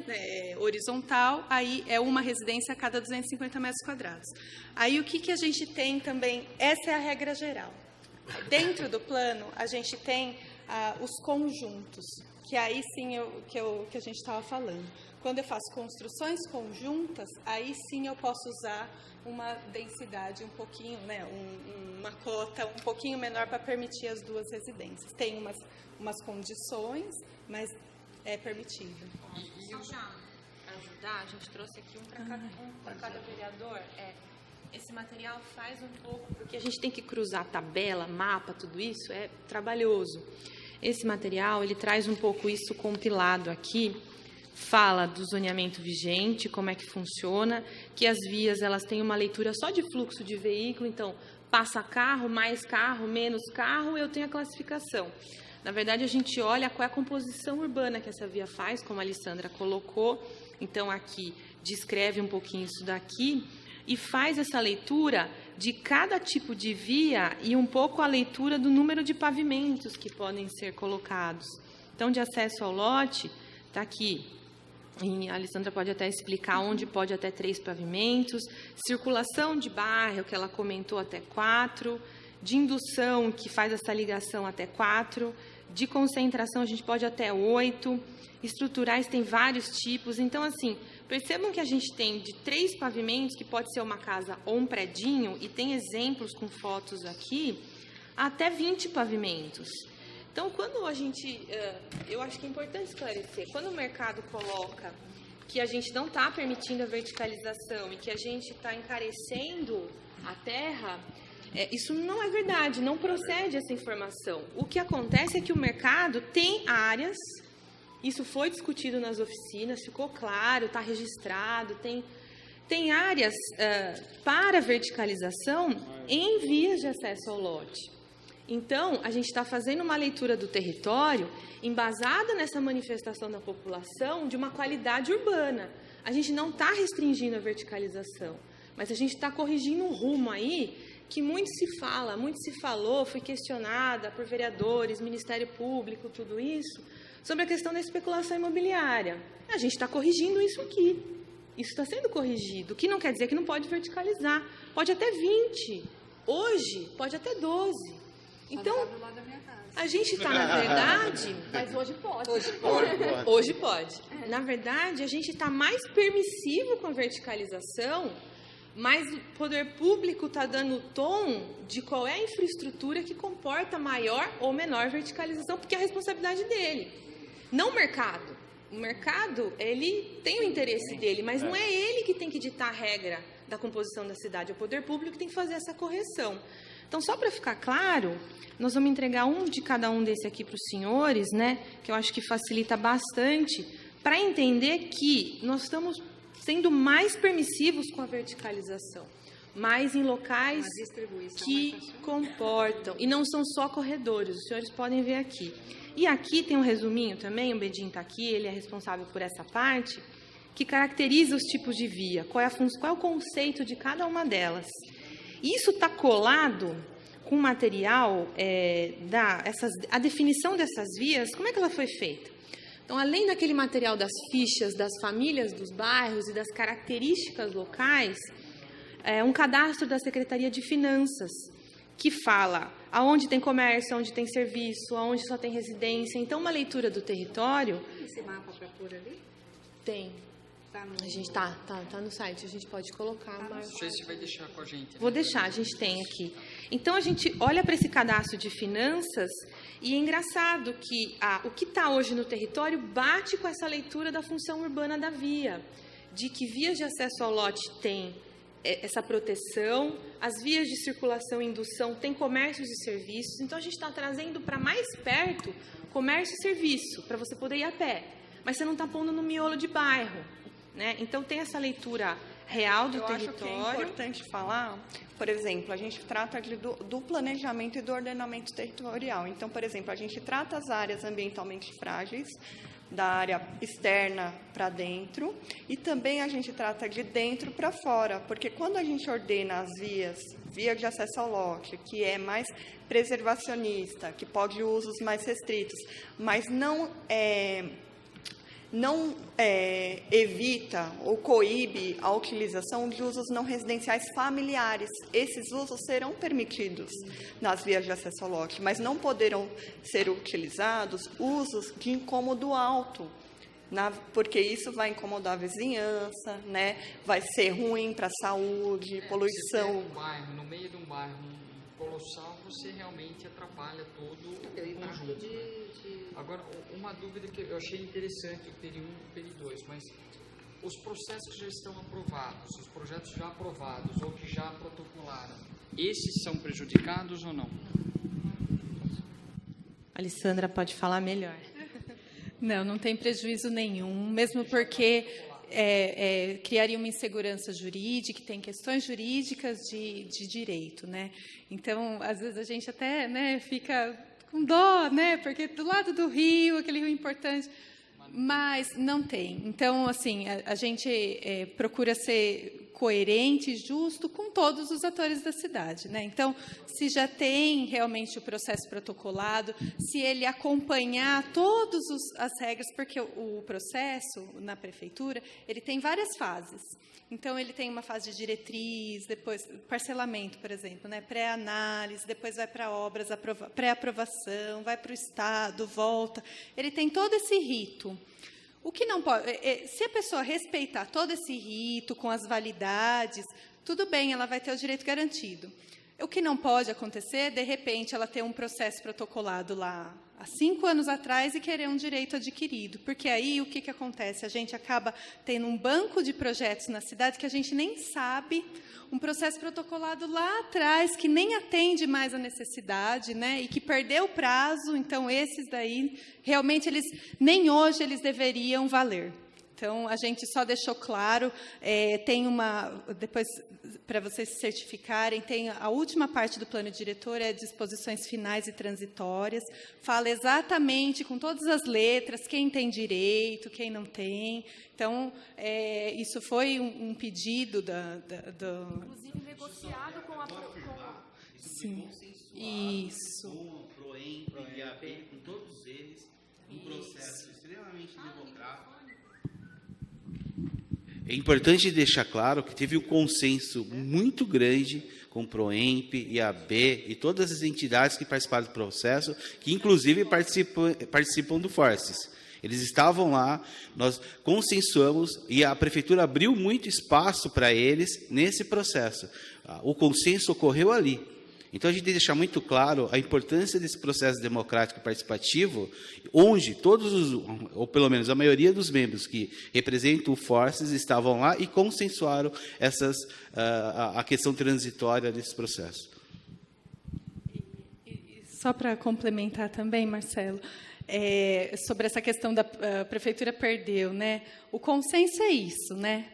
horizontal, aí é uma residência a cada 250 metros quadrados. Aí o que a gente tem também? Essa é a regra geral. Dentro do plano, a gente tem os conjuntos, que aí sim que a gente estava falando. Quando eu faço construções conjuntas, aí sim eu posso usar uma densidade um pouquinho, uma cota um pouquinho menor para permitir as duas residências. Tem umas condições, mas é permitido. Só para ajudar, a gente trouxe aqui um para cada vereador. Esse material faz um pouco, porque a gente tem que cruzar tabela, mapa, tudo isso, é trabalhoso. Esse material, ele traz um pouco isso compilado aqui, fala do zoneamento vigente, como é que funciona, que as vias elas têm uma leitura só de fluxo de veículo, então passa carro, mais carro, menos carro, eu tenho a classificação. Na verdade, a gente olha qual é a composição urbana que essa via faz, como a Alessandra colocou, então aqui descreve um pouquinho isso daqui, e faz essa leitura de cada tipo de via e um pouco a leitura do número de pavimentos que podem ser colocados. Então, de acesso ao lote, está aqui. E a Alessandra pode até explicar onde pode até 3 pavimentos. Circulação de bairro, que ela comentou, até 4. De indução, que faz essa ligação, até 4. De concentração, a gente pode até 8. Estruturais tem vários tipos. Então, assim, percebam que a gente tem de 3 pavimentos, que pode ser uma casa ou um predinho, e tem exemplos com fotos aqui, até 20 pavimentos. Então, quando a gente... eu acho que é importante esclarecer, quando o mercado coloca que a gente não está permitindo a verticalização e que a gente está encarecendo a terra, isso não é verdade, não procede essa informação. O que acontece é que o mercado tem áreas... Isso foi discutido nas oficinas, ficou claro, está registrado, tem áreas para verticalização em vias de acesso ao lote. Então, a gente está fazendo uma leitura do território embasada nessa manifestação da população de uma qualidade urbana. A gente não está restringindo a verticalização, mas a gente está corrigindo um rumo aí que muito se fala, muito se falou, foi questionada por vereadores, Ministério Público, tudo isso, sobre a questão da especulação imobiliária. A gente está corrigindo isso aqui. Isso está sendo corrigido, o que não quer dizer que não pode verticalizar. Pode até 20. Hoje, pode até 12. Então, a gente está, na verdade... Mas hoje pode. Hoje pode. Na verdade, a gente está mais permissivo com a verticalização, mas o poder público está dando o tom de qual é a infraestrutura que comporta maior ou menor verticalização, porque é a responsabilidade dele. Não o mercado. O mercado, ele tem o interesse dele, mas não é ele que tem que ditar a regra da composição da cidade, é o poder público que tem que fazer essa correção. Então, só para ficar claro, nós vamos entregar um de cada um desse aqui para os senhores, que eu acho que facilita bastante, para entender que nós estamos sendo mais permissivos com a verticalização, mais em locais que comportam, e não são só corredores, os senhores podem ver aqui. E aqui tem um resuminho também, o Bedin está aqui, ele é responsável por essa parte, que caracteriza os tipos de via, qual é o conceito de cada uma delas. Isso está colado com material, a definição dessas vias, como é que ela foi feita? Então, além daquele material das fichas, das famílias dos bairros e das características locais, um cadastro da Secretaria de Finanças, que fala aonde tem comércio, aonde tem serviço, aonde só tem residência. Então, uma leitura do território... Esse mapa para pôr ali? Tem. A gente está no site, a gente pode colocar. Não sei se vai deixar com a gente. Vou deixar, a gente tem aqui. Então, a gente olha para esse cadastro de finanças e é engraçado que o que está hoje no território bate com essa leitura da função urbana da via, de que vias de acesso ao lote têm essa proteção, as vias de circulação e indução têm comércios e serviços, então a gente está trazendo para mais perto comércio e serviço, para você poder ir a pé, mas você não está pondo no miolo de bairro. Então, tem essa leitura real do território. Eu acho que é importante falar, por exemplo, a gente trata do planejamento e do ordenamento territorial. Então, por exemplo, a gente trata as áreas ambientalmente frágeis da área externa para dentro, e também a gente trata de dentro para fora, porque quando a gente ordena as via de acesso ao lote, que é mais preservacionista, que pode usos mais restritos, mas não evita ou coíbe a utilização de usos não residenciais familiares. Esses usos serão permitidos nas vias de acesso ao lote, mas não poderão ser utilizados usos de incômodo alto, porque isso vai incomodar a vizinhança, né? Vai ser ruim para a saúde, poluição. No meio de um bairro colossal, você realmente atrapalha todo o conjunto. Agora, uma dúvida que eu achei interessante, o PERI 1 e o PERI 2, mas os processos que já estão aprovados, os projetos já aprovados ou que já protocolaram, esses são prejudicados ou não? Alessandra pode falar melhor. Não tem prejuízo nenhum, mesmo porque criaria uma insegurança jurídica, tem questões jurídicas de direito, né? Então, às vezes a gente até, né, fica com dó, né? Porque do lado do rio, aquele rio importante, mas não tem. Então, assim, a gente procura ser coerente e justo com todos os atores da cidade, né? Então, se já tem realmente o processo protocolado, se ele acompanhar todas as regras, porque o processo na prefeitura, ele tem várias fases. Então, ele tem uma fase de diretriz, depois parcelamento, por exemplo, né? Pré-análise, depois vai para obras, pré-aprovação, vai para o Estado, volta. Ele tem todo esse rito. O que não pode, se a pessoa respeitar todo esse rito, com as validades, tudo bem, ela vai ter o direito garantido. O que não pode acontecer, de repente, ela ter um processo protocolado lá há 5 anos atrás e querer um direito adquirido. Porque aí, o que acontece? A gente acaba tendo um banco de projetos na cidade que a gente nem sabe, um processo protocolado lá atrás, que nem atende mais a necessidade, né? E que perdeu o prazo. Então, esses daí, realmente, nem hoje eles deveriam valer. Então, a gente só deixou claro, tem depois, para vocês se certificarem, tem a última parte do plano diretor, disposições finais e transitórias, fala exatamente, com todas as letras, quem tem direito, quem não tem. Então, isso foi um pedido Inclusive, negociado com a... Sim, isso. Com o PROEMP e a AB, com todos eles, um processo extremamente democrático. É importante deixar claro que teve um consenso muito grande com o PROEMP, IAB e todas as entidades que participaram do processo, que inclusive participam do Forces. Eles estavam lá, nós consensuamos e a prefeitura abriu muito espaço para eles nesse processo. O consenso ocorreu ali. Então, a gente tem que deixar muito claro a importância desse processo democrático participativo, onde todos ou pelo menos a maioria dos membros que representam o Forces estavam lá e consensuaram a questão transitória desse processo. Só para complementar também, Marcelo, sobre essa questão da prefeitura perdeu, né? O consenso é isso, né?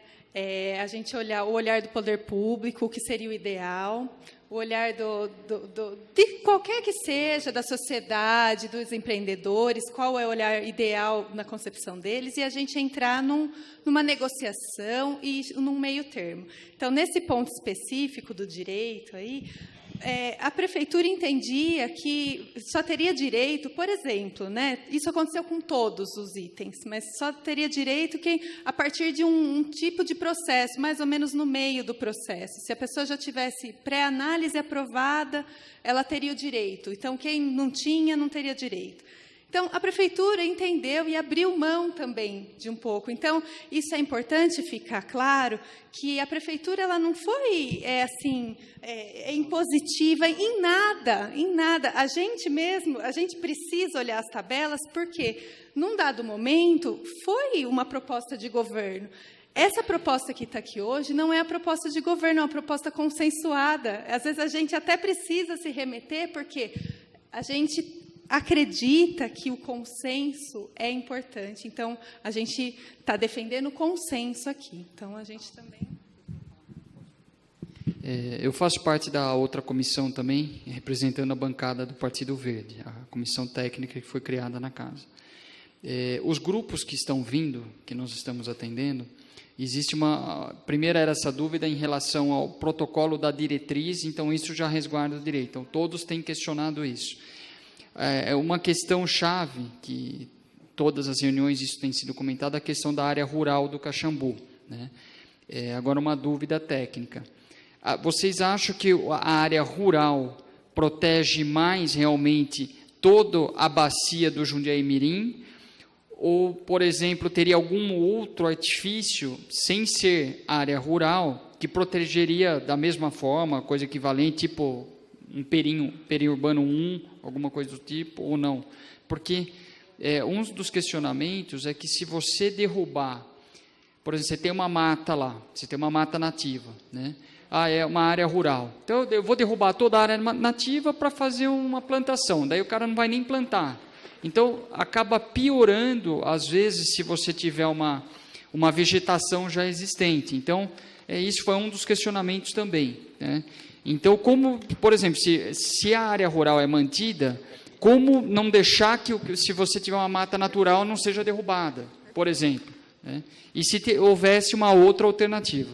A gente olhar o olhar do poder público, o que seria o ideal, o olhar de qualquer que seja, da sociedade, dos empreendedores, qual é o olhar ideal na concepção deles, e a gente entrar numa negociação e num meio termo. Então, nesse ponto específico do direito aí, a prefeitura entendia que só teria direito, por exemplo, né, isso aconteceu com todos os itens, mas só teria direito quem, a partir de um tipo de processo, mais ou menos no meio do processo. Se a pessoa já tivesse pré-análise aprovada, ela teria o direito. Então, quem não tinha, não teria direito. Então, a prefeitura entendeu e abriu mão também de um pouco. Então, isso é importante ficar claro, que a prefeitura ela não foi impositiva em nada. A gente precisa olhar as tabelas, porque, num dado momento, foi uma proposta de governo. Essa proposta que está aqui hoje não é a proposta de governo, é uma proposta consensuada. Às vezes, a gente até precisa se remeter, porque a gente acredita que o consenso é importante. Então, a gente está defendendo o consenso aqui. Então, a gente também... Eu faço parte da outra comissão também, representando a bancada do Partido Verde, a comissão técnica que foi criada na casa. Os grupos que estão vindo, que nós estamos atendendo, primeiro era essa dúvida em relação ao protocolo da diretriz, então isso já resguarda o direito. Então, todos têm questionado isso. É uma questão chave, que todas as reuniões isso tem sido comentado, a questão da área rural do Caxambu, né? Agora, uma dúvida técnica. Vocês acham que a área rural protege mais realmente toda a bacia do Jundiaí Mirim? Ou, por exemplo, teria algum outro artifício, sem ser área rural, que protegeria da mesma forma, coisa equivalente, tipo um periurbano 1, alguma coisa do tipo, ou não? Porque um dos questionamentos é que se você derrubar, por exemplo, você tem uma mata lá, você tem uma mata nativa, né? É uma área rural. Então, eu vou derrubar toda a área nativa para fazer uma plantação, daí o cara não vai nem plantar. Então, acaba piorando, às vezes, se você tiver uma vegetação já existente. Então, isso foi um dos questionamentos também, né? Então, como, por exemplo, se a área rural é mantida, como não deixar que, se você tiver uma mata natural, não seja derrubada, por exemplo, né? E se houvesse uma outra alternativa?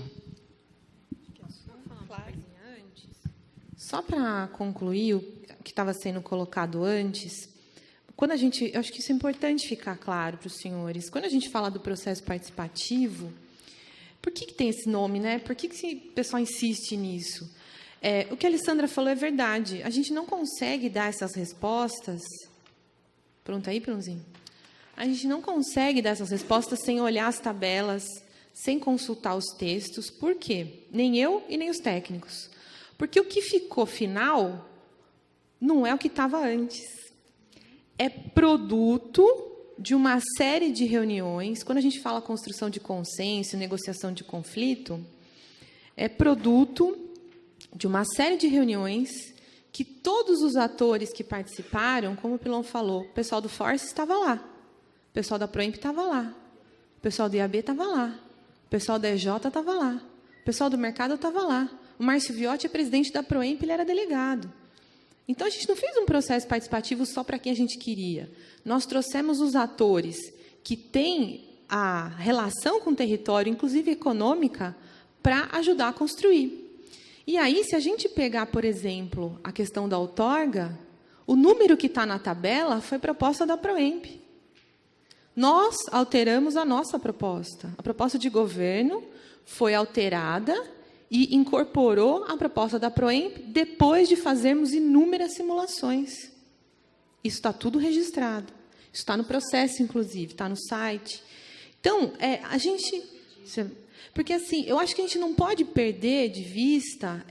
Só para concluir o que estava sendo colocado antes, eu acho que isso é importante ficar claro para os senhores. Quando a gente fala do processo participativo, por que tem esse nome, né? Por que o pessoal insiste nisso? O que a Alessandra falou é verdade. A gente não consegue dar essas respostas. Pronto aí, Brunzinho? A gente não consegue dar essas respostas sem olhar as tabelas, sem consultar os textos. Por quê? Nem eu e nem os técnicos. Porque o que ficou final não é o que estava antes. É produto de uma série de reuniões. Quando a gente fala construção de consenso, negociação de conflito, é produto de uma série de reuniões que todos os atores que participaram, como o Pilon falou, o pessoal do Force estava lá, o pessoal da Proemp estava lá, o pessoal do IAB estava lá, o pessoal da EJ estava lá, o pessoal do mercado estava lá. O Márcio Viotti é presidente da Proemp, ele era delegado. Então, a gente não fez um processo participativo só para quem a gente queria. Nós trouxemos os atores que têm a relação com o território, inclusive econômica, para ajudar a construir. E aí, se a gente pegar, por exemplo, a questão da outorga, o número que está na tabela foi proposta da Proemp. Nós alteramos a nossa proposta. A proposta de governo foi alterada e incorporou a proposta da Proemp depois de fazermos inúmeras simulações. Isso está tudo registrado. Isso está no processo, inclusive, está no site. Então, a gente... Porque, assim, eu acho que a gente não pode perder de vista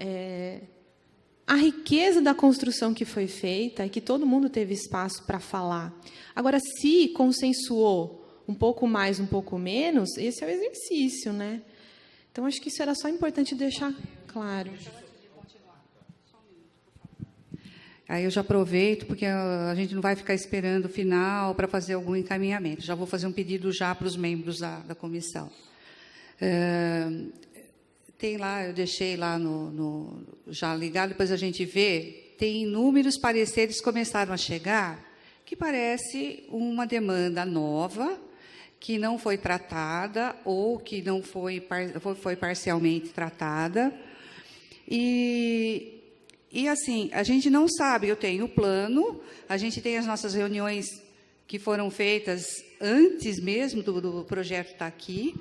a riqueza da construção que foi feita e que todo mundo teve espaço para falar. Agora, se consensuou um pouco mais, um pouco menos, esse é o exercício, né? Então, acho que isso era só importante deixar claro. Aí eu já aproveito, porque a gente não vai ficar esperando o final para fazer algum encaminhamento. Já vou fazer um pedido já para os membros da comissão. Tem lá, eu deixei lá já ligado, depois a gente vê, tem inúmeros pareceres que começaram a chegar, que parece uma demanda nova, que não foi tratada ou que não foi parcialmente tratada. E assim, a gente não sabe, eu tenho o plano, a gente tem as nossas reuniões que foram feitas antes mesmo do projeto estar aqui,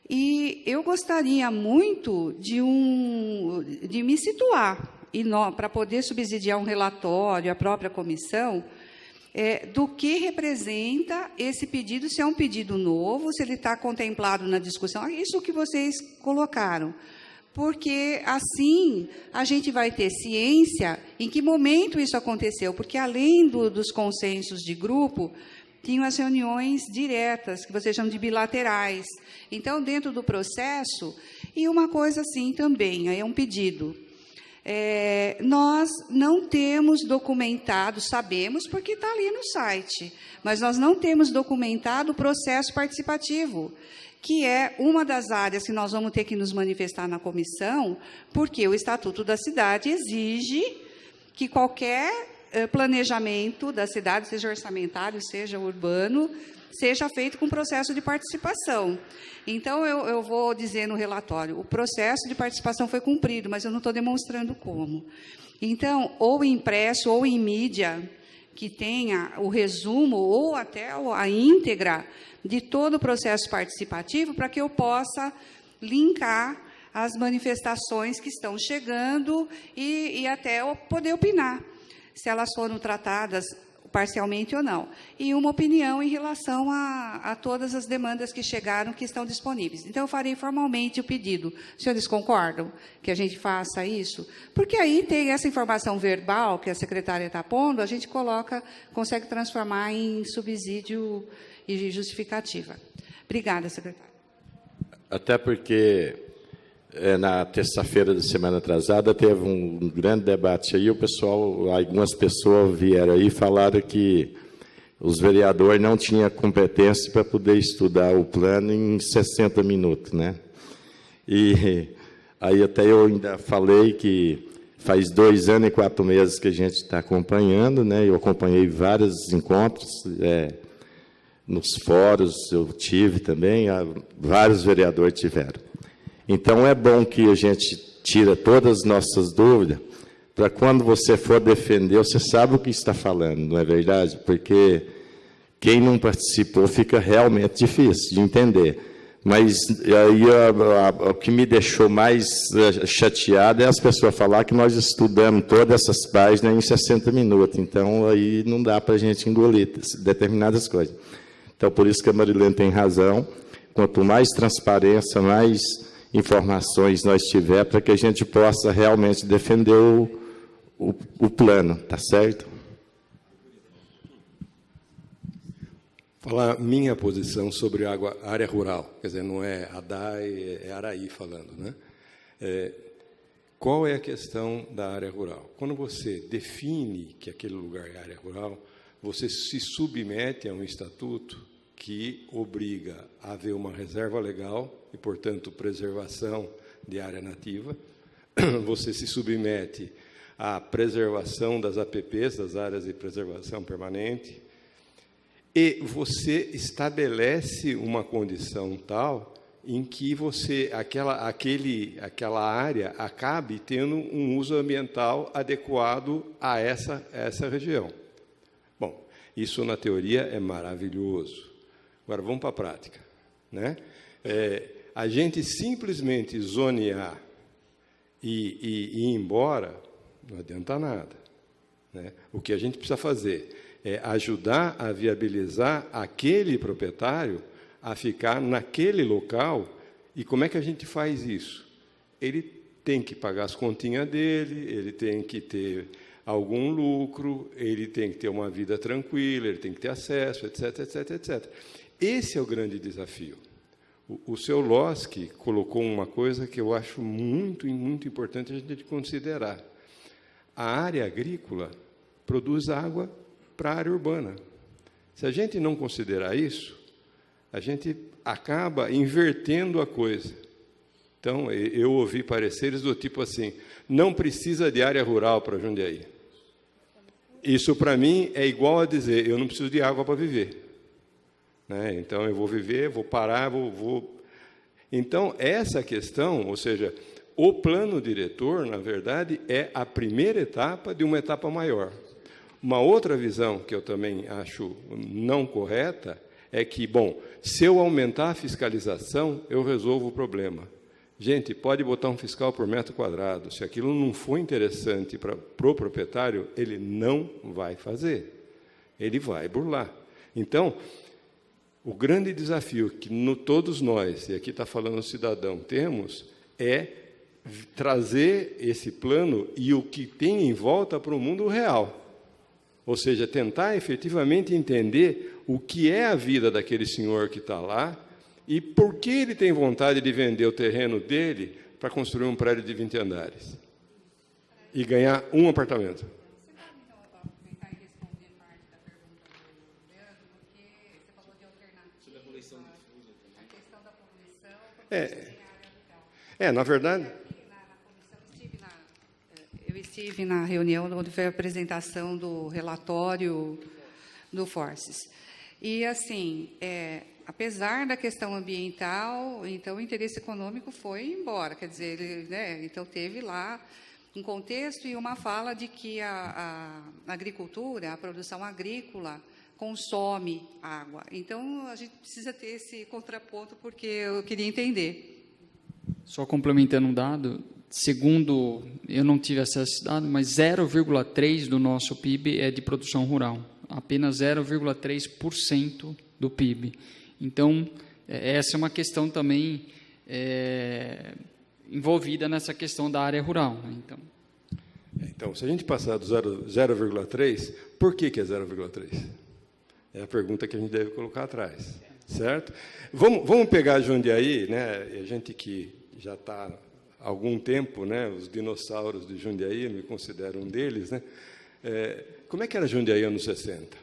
e eu gostaria muito de me situar, para poder subsidiar um relatório, a própria comissão, do que representa esse pedido, se é um pedido novo, se ele está contemplado na discussão, isso que vocês colocaram. Porque, assim, a gente vai ter ciência em que momento isso aconteceu, porque, além dos consensos de grupo, tinham as reuniões diretas, que vocês chamam de bilaterais. Então, dentro do processo, e uma coisa assim também, aí é um pedido. Nós não temos documentado, sabemos porque está ali no site, mas nós não temos documentado o processo participativo, que é uma das áreas que nós vamos ter que nos manifestar na comissão, porque o Estatuto da Cidade exige que qualquer planejamento da cidade, seja orçamentário, seja urbano, seja feito com processo de participação. Então, eu vou dizer no relatório, o processo de participação foi cumprido, mas eu não estou demonstrando como. Então, ou impresso ou em mídia, que tenha o resumo ou até a íntegra de todo o processo participativo, para que eu possa linkar as manifestações que estão chegando e até eu poder opinar, se elas foram tratadas parcialmente ou não. E uma opinião em relação a todas as demandas que chegaram, que estão disponíveis. Então, eu farei formalmente o pedido. Os senhores concordam que a gente faça isso? Porque aí tem essa informação verbal que a secretária está pondo, a gente consegue transformar em subsídio e justificativa. Obrigada, secretária. Até porque, na terça-feira da semana atrasada, teve um grande debate aí, algumas pessoas vieram aí e falaram que os vereadores não tinham competência para poder estudar o plano em 60 minutos, né? E aí até eu ainda falei que faz 2 anos e 4 meses que a gente está acompanhando, né? Eu acompanhei vários encontros, nos fóruns eu tive também, vários vereadores tiveram. Então, é bom que a gente tire todas as nossas dúvidas, para quando você for defender, você sabe o que está falando, não é verdade? Porque quem não participou fica realmente difícil de entender. Mas aí o que me deixou mais chateado é as pessoas falar que nós estudamos todas essas páginas em 60 minutos. Então, aí não dá para a gente engolir determinadas coisas. Então, por isso que a Marilene tem razão. Quanto mais transparência, mais informações nós tiver, para que a gente possa realmente defender o plano, tá certo? Falar minha posição sobre a área rural, quer dizer, não é ADAI, é Araí falando, né? Qual é a questão da área rural? Quando você define que aquele lugar é área rural, você se submete a um estatuto que obriga a haver uma reserva legal e, portanto, preservação de área nativa. Você se submete à preservação das APPs, das áreas de preservação permanente, e você estabelece uma condição tal em que aquela área acabe tendo um uso ambiental adequado a essa região. Bom, isso na teoria é maravilhoso. Agora, vamos para a prática, né? A gente simplesmente zonear e ir embora não adianta nada, né? O que a gente precisa fazer é ajudar a viabilizar aquele proprietário a ficar naquele local. E como é que a gente faz isso? Ele tem que pagar as continhas dele, ele tem que ter algum lucro, ele tem que ter uma vida tranquila, ele tem que ter acesso, etc, etc, etc. Esse é o grande desafio. O seu Loski colocou uma coisa que eu acho muito, muito importante a gente considerar. A área agrícola produz água para a área urbana. Se a gente não considerar isso, a gente acaba invertendo a coisa. Então, eu ouvi pareceres do tipo assim, não precisa de área rural para Jundiaí. Isso, para mim, é igual a dizer, eu não preciso de água para viver. Né? Então, eu vou viver, vou parar, vou... Então, essa questão, ou seja, o plano diretor, na verdade, é a primeira etapa de uma etapa maior. Uma outra visão que eu também acho não correta é que, bom, se eu aumentar a fiscalização, eu resolvo o problema. Gente, pode botar um fiscal por metro quadrado. Se aquilo não for interessante para o proprietário, ele não vai fazer. Ele vai burlar. Então, o grande desafio que todos nós, e aqui está falando o cidadão, temos, é trazer esse plano e o que tem em volta para o mundo real. Ou seja, tentar efetivamente entender o que é a vida daquele senhor que está lá e por que ele tem vontade de vender o terreno dele para construir um prédio de 20 andares e ganhar um apartamento. Na verdade... estive na reunião onde foi a apresentação do relatório do Forces. E, assim, apesar da questão ambiental, então o interesse econômico foi embora. Quer dizer, ele, né, então teve lá um contexto e uma fala de que a agricultura, a produção agrícola, consome água. Então, a gente precisa ter esse contraponto, porque eu queria entender. Só complementando um dado, segundo, eu não tive acesso a esse dado, mas 0,3% do nosso PIB é de produção rural. Apenas 0,3% do PIB. Então, essa é uma questão também envolvida nessa questão da área rural. Né? Então, se a gente passar do 0,3, por que é 0,3? É a pergunta que a gente deve colocar atrás, certo? Vamos pegar Jundiaí, né? A gente que já está há algum tempo, né? Os dinossauros de Jundiaí, eu me considero um deles, né? Como é que era Jundiaí anos 60?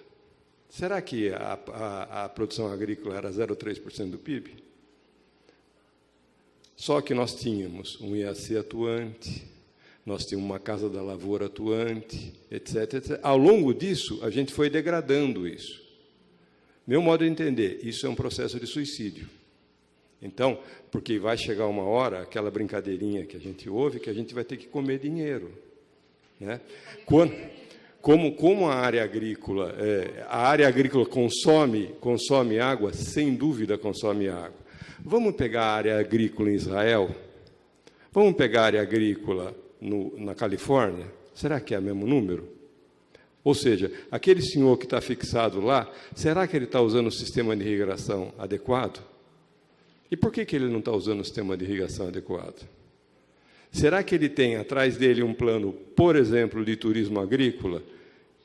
Será que a produção agrícola era 0,3% do PIB? Só que nós tínhamos um IAC atuante, nós tínhamos uma Casa da Lavoura atuante, etc, etc. Ao longo disso, a gente foi degradando isso. Meu modo de entender, isso é um processo de suicídio. Então, porque vai chegar uma hora, aquela brincadeirinha que a gente ouve, que a gente vai ter que comer dinheiro. Né? Como a área agrícola consome água, sem dúvida consome água. Vamos pegar a área agrícola em Israel? Vamos pegar a área agrícola na Califórnia? Será que é o mesmo número? Ou seja, aquele senhor que está fixado lá, será que ele está usando o sistema de irrigação adequado? E por que ele não está usando o sistema de irrigação adequado? Será que ele tem atrás dele um plano, por exemplo, de turismo agrícola,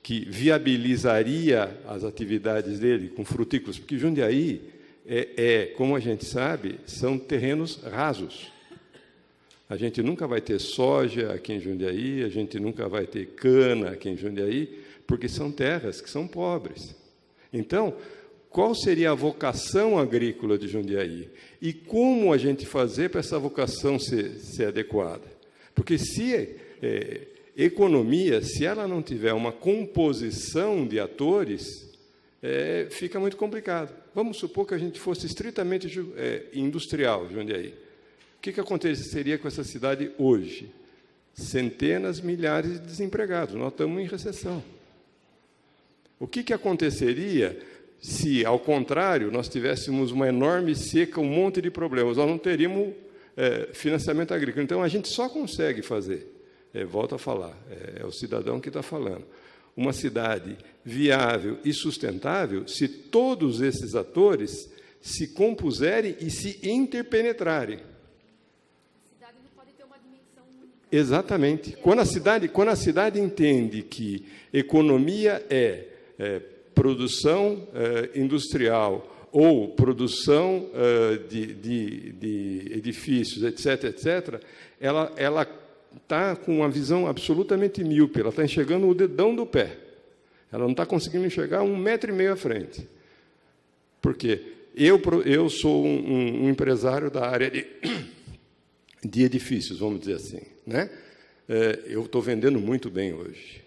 que viabilizaria as atividades dele com frutícolas? Porque Jundiaí, como a gente sabe, são terrenos rasos. A gente nunca vai ter soja aqui em Jundiaí, a gente nunca vai ter cana aqui em Jundiaí, porque são terras que são pobres. Então, qual seria a vocação agrícola de Jundiaí? E como a gente fazer para essa vocação ser adequada? Porque se economia, se ela não tiver uma composição de atores, fica muito complicado. Vamos supor que a gente fosse estritamente industrial, Jundiaí. O que aconteceria com essa cidade hoje? Centenas, milhares de desempregados. Nós estamos em recessão. O que aconteceria se, ao contrário, nós tivéssemos uma enorme seca, um monte de problemas? Nós não teríamos financiamento agrícola. Então, a gente só consegue fazer, volto a falar, é o cidadão que está falando, uma cidade viável e sustentável se todos esses atores se compuserem e se interpenetrarem. Exatamente. Quando a cidade entende que economia é produção industrial ou produção de edifícios, etc., etc., ela está com uma visão absolutamente míope, ela está enxergando o dedão do pé. Ela não está conseguindo enxergar 1,5 metro à frente. Por quê? Eu sou um empresário da área de edifícios, vamos dizer assim, né? Eu estou vendendo muito bem hoje.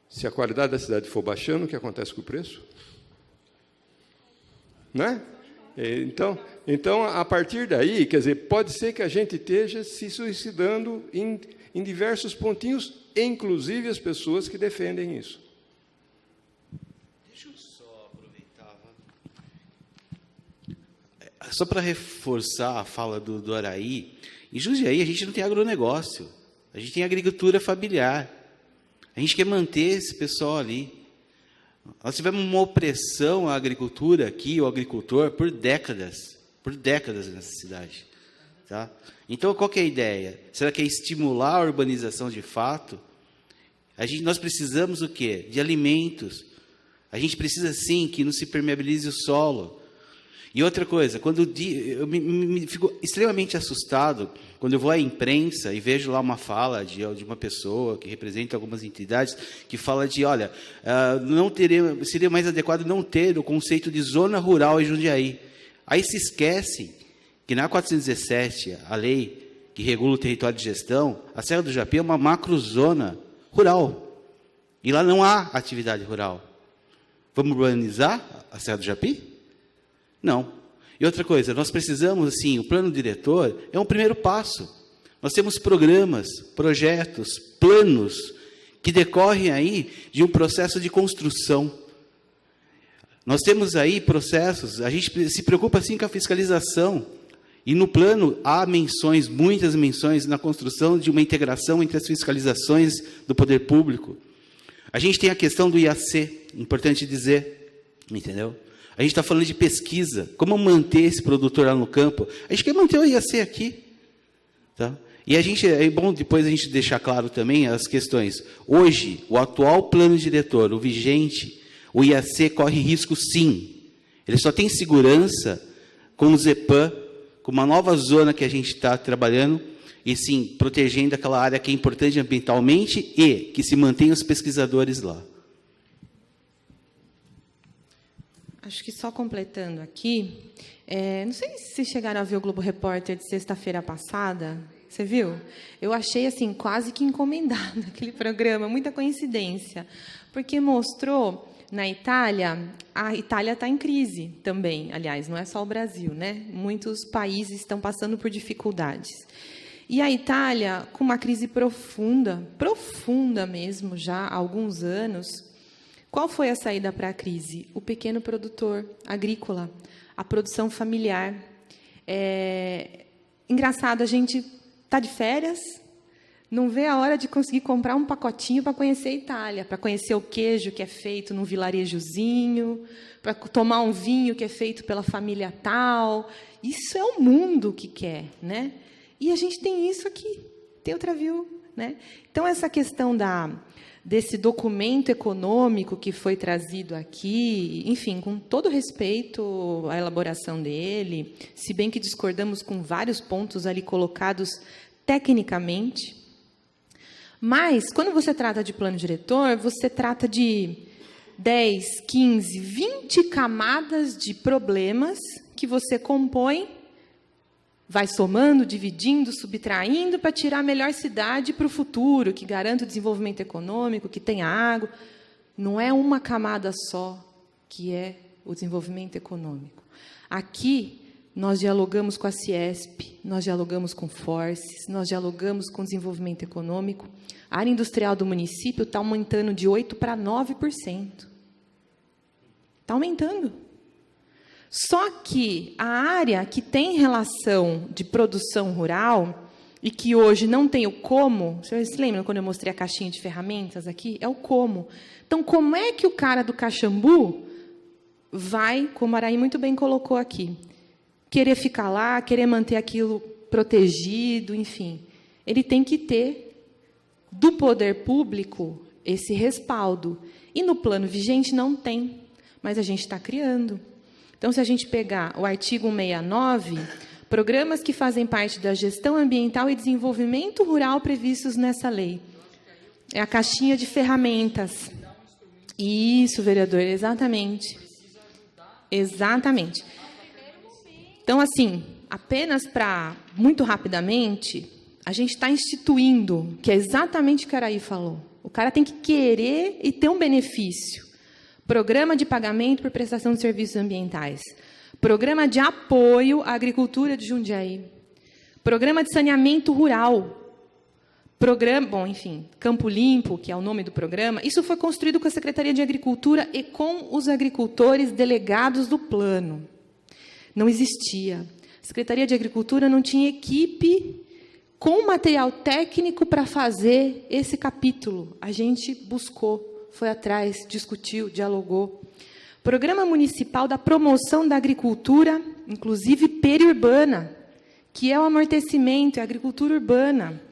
Se a qualidade da cidade for baixando, o que acontece com o preço? Né? Então, a partir daí, quer dizer, pode ser que a gente esteja se suicidando em diversos pontinhos, inclusive as pessoas que defendem isso. Deixa eu só aproveitar. Só para reforçar a fala do Araí, em Jundiaí a gente não tem agronegócio, a gente tem agricultura familiar. A gente quer manter esse pessoal ali. Nós tivemos uma opressão à agricultura aqui, o agricultor, por décadas nessa cidade. Tá? Então, qual que é a ideia? Será que é estimular a urbanização de fato? Nós precisamos o quê? De alimentos. A gente precisa, sim, que não se permeabilize o solo. E outra coisa, eu me fico extremamente assustado quando eu vou à imprensa e vejo lá uma fala de uma pessoa que representa algumas entidades que fala de, olha, seria mais adequado não ter o conceito de zona rural em Jundiaí. Aí se esquecem que na 417, a lei que regula o território de gestão, a Serra do Japi é uma macrozona rural. E lá não há atividade rural. Vamos urbanizar a Serra do Japi? Não. E outra coisa, nós precisamos, assim, o plano diretor é um primeiro passo. Nós temos programas, projetos, planos que decorrem aí de um processo de construção. Nós temos aí processos, a gente se preocupa assim com a fiscalização, e no plano há menções, muitas menções na construção de uma integração entre as fiscalizações do poder público. A gente tem a questão do IAC, importante dizer, entendeu? A gente está falando de pesquisa, como manter esse produtor lá no campo. A gente quer manter o IAC aqui, tá? E é bom depois a gente deixar claro também as questões. Hoje, o atual plano diretor, o vigente, o IAC corre risco sim. Ele só tem segurança com o ZEPAM, com uma nova zona que a gente está trabalhando, e sim, protegendo aquela área que é importante ambientalmente e que se mantenham os pesquisadores lá. Acho que só completando aqui, não sei se chegaram a ver o Globo Repórter de sexta-feira passada. Você viu? Eu achei assim quase que encomendado aquele programa, muita coincidência, porque mostrou na Itália, a Itália está em crise também, aliás, não é só o Brasil, né? Muitos países estão passando por dificuldades. E a Itália, com uma crise profunda mesmo, já há alguns anos. Qual foi a saída para a crise? O pequeno produtor agrícola, a produção familiar. Engraçado, a gente está de férias, não vê a hora de conseguir comprar um pacotinho para conhecer a Itália, para conhecer o queijo que é feito num vilarejozinho, para tomar um vinho que é feito pela família tal. Isso é o mundo que quer, né? E a gente tem isso aqui, tem outra view, né? Então, essa questão desse documento econômico que foi trazido aqui, enfim, com todo respeito à elaboração dele, se bem que discordamos com vários pontos ali colocados tecnicamente, mas, quando você trata de plano diretor, você trata de 10, 15, 20 camadas de problemas que você compõe, vai somando, dividindo, subtraindo para tirar a melhor cidade para o futuro, que garanta o desenvolvimento econômico, que tenha água. Não é uma camada só que é o desenvolvimento econômico. Aqui, nós dialogamos com a Ciesp, nós dialogamos com Forces, nós dialogamos com o desenvolvimento econômico. A área industrial do município está aumentando de 8% para 9%. Está aumentando. Só que a área que tem relação de produção rural e que hoje não tem o como, vocês se lembram quando eu mostrei a caixinha de ferramentas aqui? É o como. Então, como é que o cara do Caxambu vai, como a Araí muito bem colocou aqui, querer ficar lá, querer manter aquilo protegido, enfim. Ele tem que ter, do poder público, esse respaldo. E no plano vigente não tem, mas a gente está criando. Então, se a gente pegar o artigo 169, programas que fazem parte da gestão ambiental e desenvolvimento rural previstos nessa lei. É a caixinha de ferramentas. Isso, vereador, exatamente. Exatamente. Então, assim, apenas para, muito rapidamente, a gente está instituindo, que é exatamente o que a Araí falou. O cara tem que querer e ter um benefício. Programa de pagamento por prestação de serviços ambientais. Programa de apoio à agricultura de Jundiaí. Programa de saneamento rural. Programa, bom, enfim, Campo Limpo, que é o nome do programa. Isso foi construído com a Secretaria de Agricultura e com os agricultores delegados do plano. Não existia. A Secretaria de Agricultura não tinha equipe com material técnico para fazer esse capítulo. A gente buscou, foi atrás, discutiu, dialogou. Programa Municipal da Promoção da Agricultura, inclusive periurbana, que é o amortecimento, é a agricultura urbana.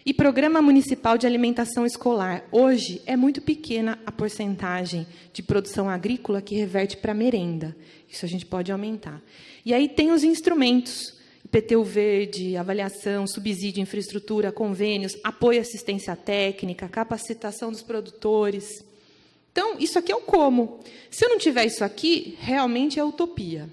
E Programa Municipal de Alimentação Escolar. Hoje, é muito pequena a porcentagem de produção agrícola que reverte para merenda. Isso a gente pode aumentar. E aí tem os instrumentos, IPTU verde, avaliação, subsídio de infraestrutura, convênios, apoio à assistência técnica, capacitação dos produtores. Então, isso aqui é o como. Se eu não tiver isso aqui, realmente é utopia.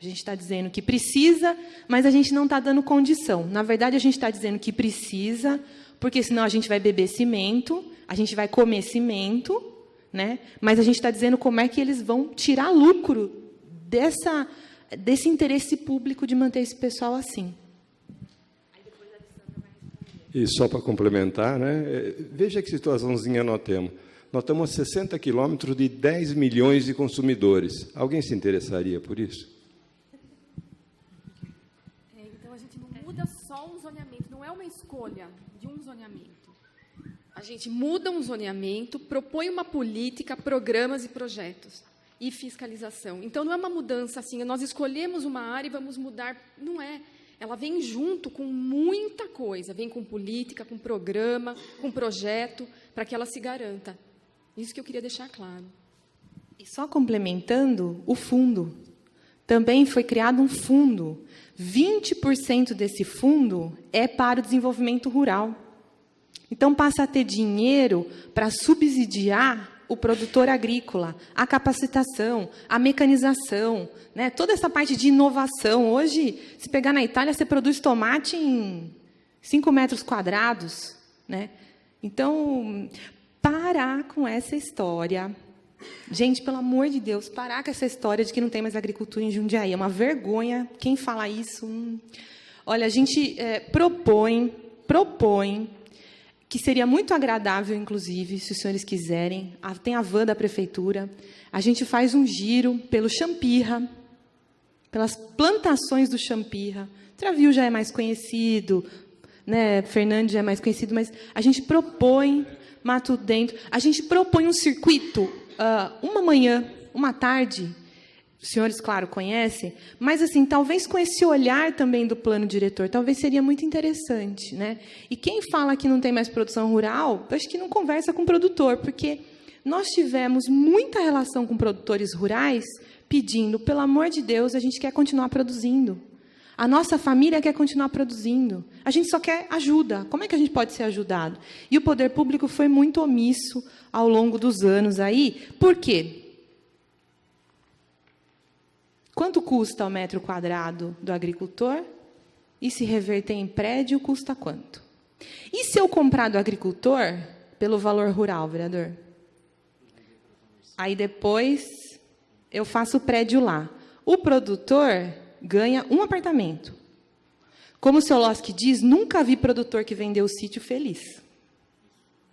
A gente está dizendo que precisa, mas a gente não está dando condição. Na verdade, a gente está dizendo que precisa, porque senão a gente vai beber cimento, a gente vai comer cimento, né? Mas a gente está dizendo como é que eles vão tirar lucro desse interesse público de manter esse pessoal assim. E só para complementar, né? Veja que situaçãozinha nós temos. Nós estamos a 60 quilômetros de 10 milhões de consumidores. Alguém se interessaria por isso? Então, a gente não muda só um zoneamento, não é uma escolha de um zoneamento. A gente muda um zoneamento, propõe uma política, programas e projetos. E fiscalização. Então, não é uma mudança assim, nós escolhemos uma área e vamos mudar. Não é. Ela vem junto com muita coisa. Vem com política, com programa, com projeto, para que ela se garanta. Isso que eu queria deixar claro. E só complementando, o fundo. Também foi criado um fundo. 20% desse fundo é para o desenvolvimento rural. Então, passa a ter dinheiro para subsidiar o produtor agrícola, a capacitação, a mecanização, né? Toda essa parte de inovação. Hoje, se pegar na Itália, você produz tomate em 5 metros quadrados, né? Então, parar com essa história. Gente, pelo amor de Deus, parar com essa história de que não tem mais agricultura em Jundiaí. É uma vergonha. Quem fala isso? Olha, a gente propõe que seria muito agradável, inclusive, se os senhores quiserem, tem a van da prefeitura, a gente faz um giro pelo Champirra, pelas plantações do Champirra. Travil já é mais conhecido, né? Fernandes já é mais conhecido, mas a gente propõe Mato Dentro, a gente propõe um circuito, uma manhã, uma tarde, os senhores, claro, conhecem, mas, assim, talvez com esse olhar também do plano diretor, talvez seria muito interessante, né? E quem fala que não tem mais produção rural, acho que não conversa com o produtor, porque nós tivemos muita relação com produtores rurais pedindo, pelo amor de Deus, a gente quer continuar produzindo. A nossa família quer continuar produzindo. A gente só quer ajuda. Como é que a gente pode ser ajudado? E o poder público foi muito omisso ao longo dos anos aí. Por quê? Quanto custa o metro quadrado do agricultor? E se reverter em prédio, custa quanto? E se eu comprar do agricultor pelo valor rural, vereador? Aí depois eu faço o prédio lá. O produtor ganha um apartamento. Como o seu Losky diz, nunca vi produtor que vendeu o sítio feliz.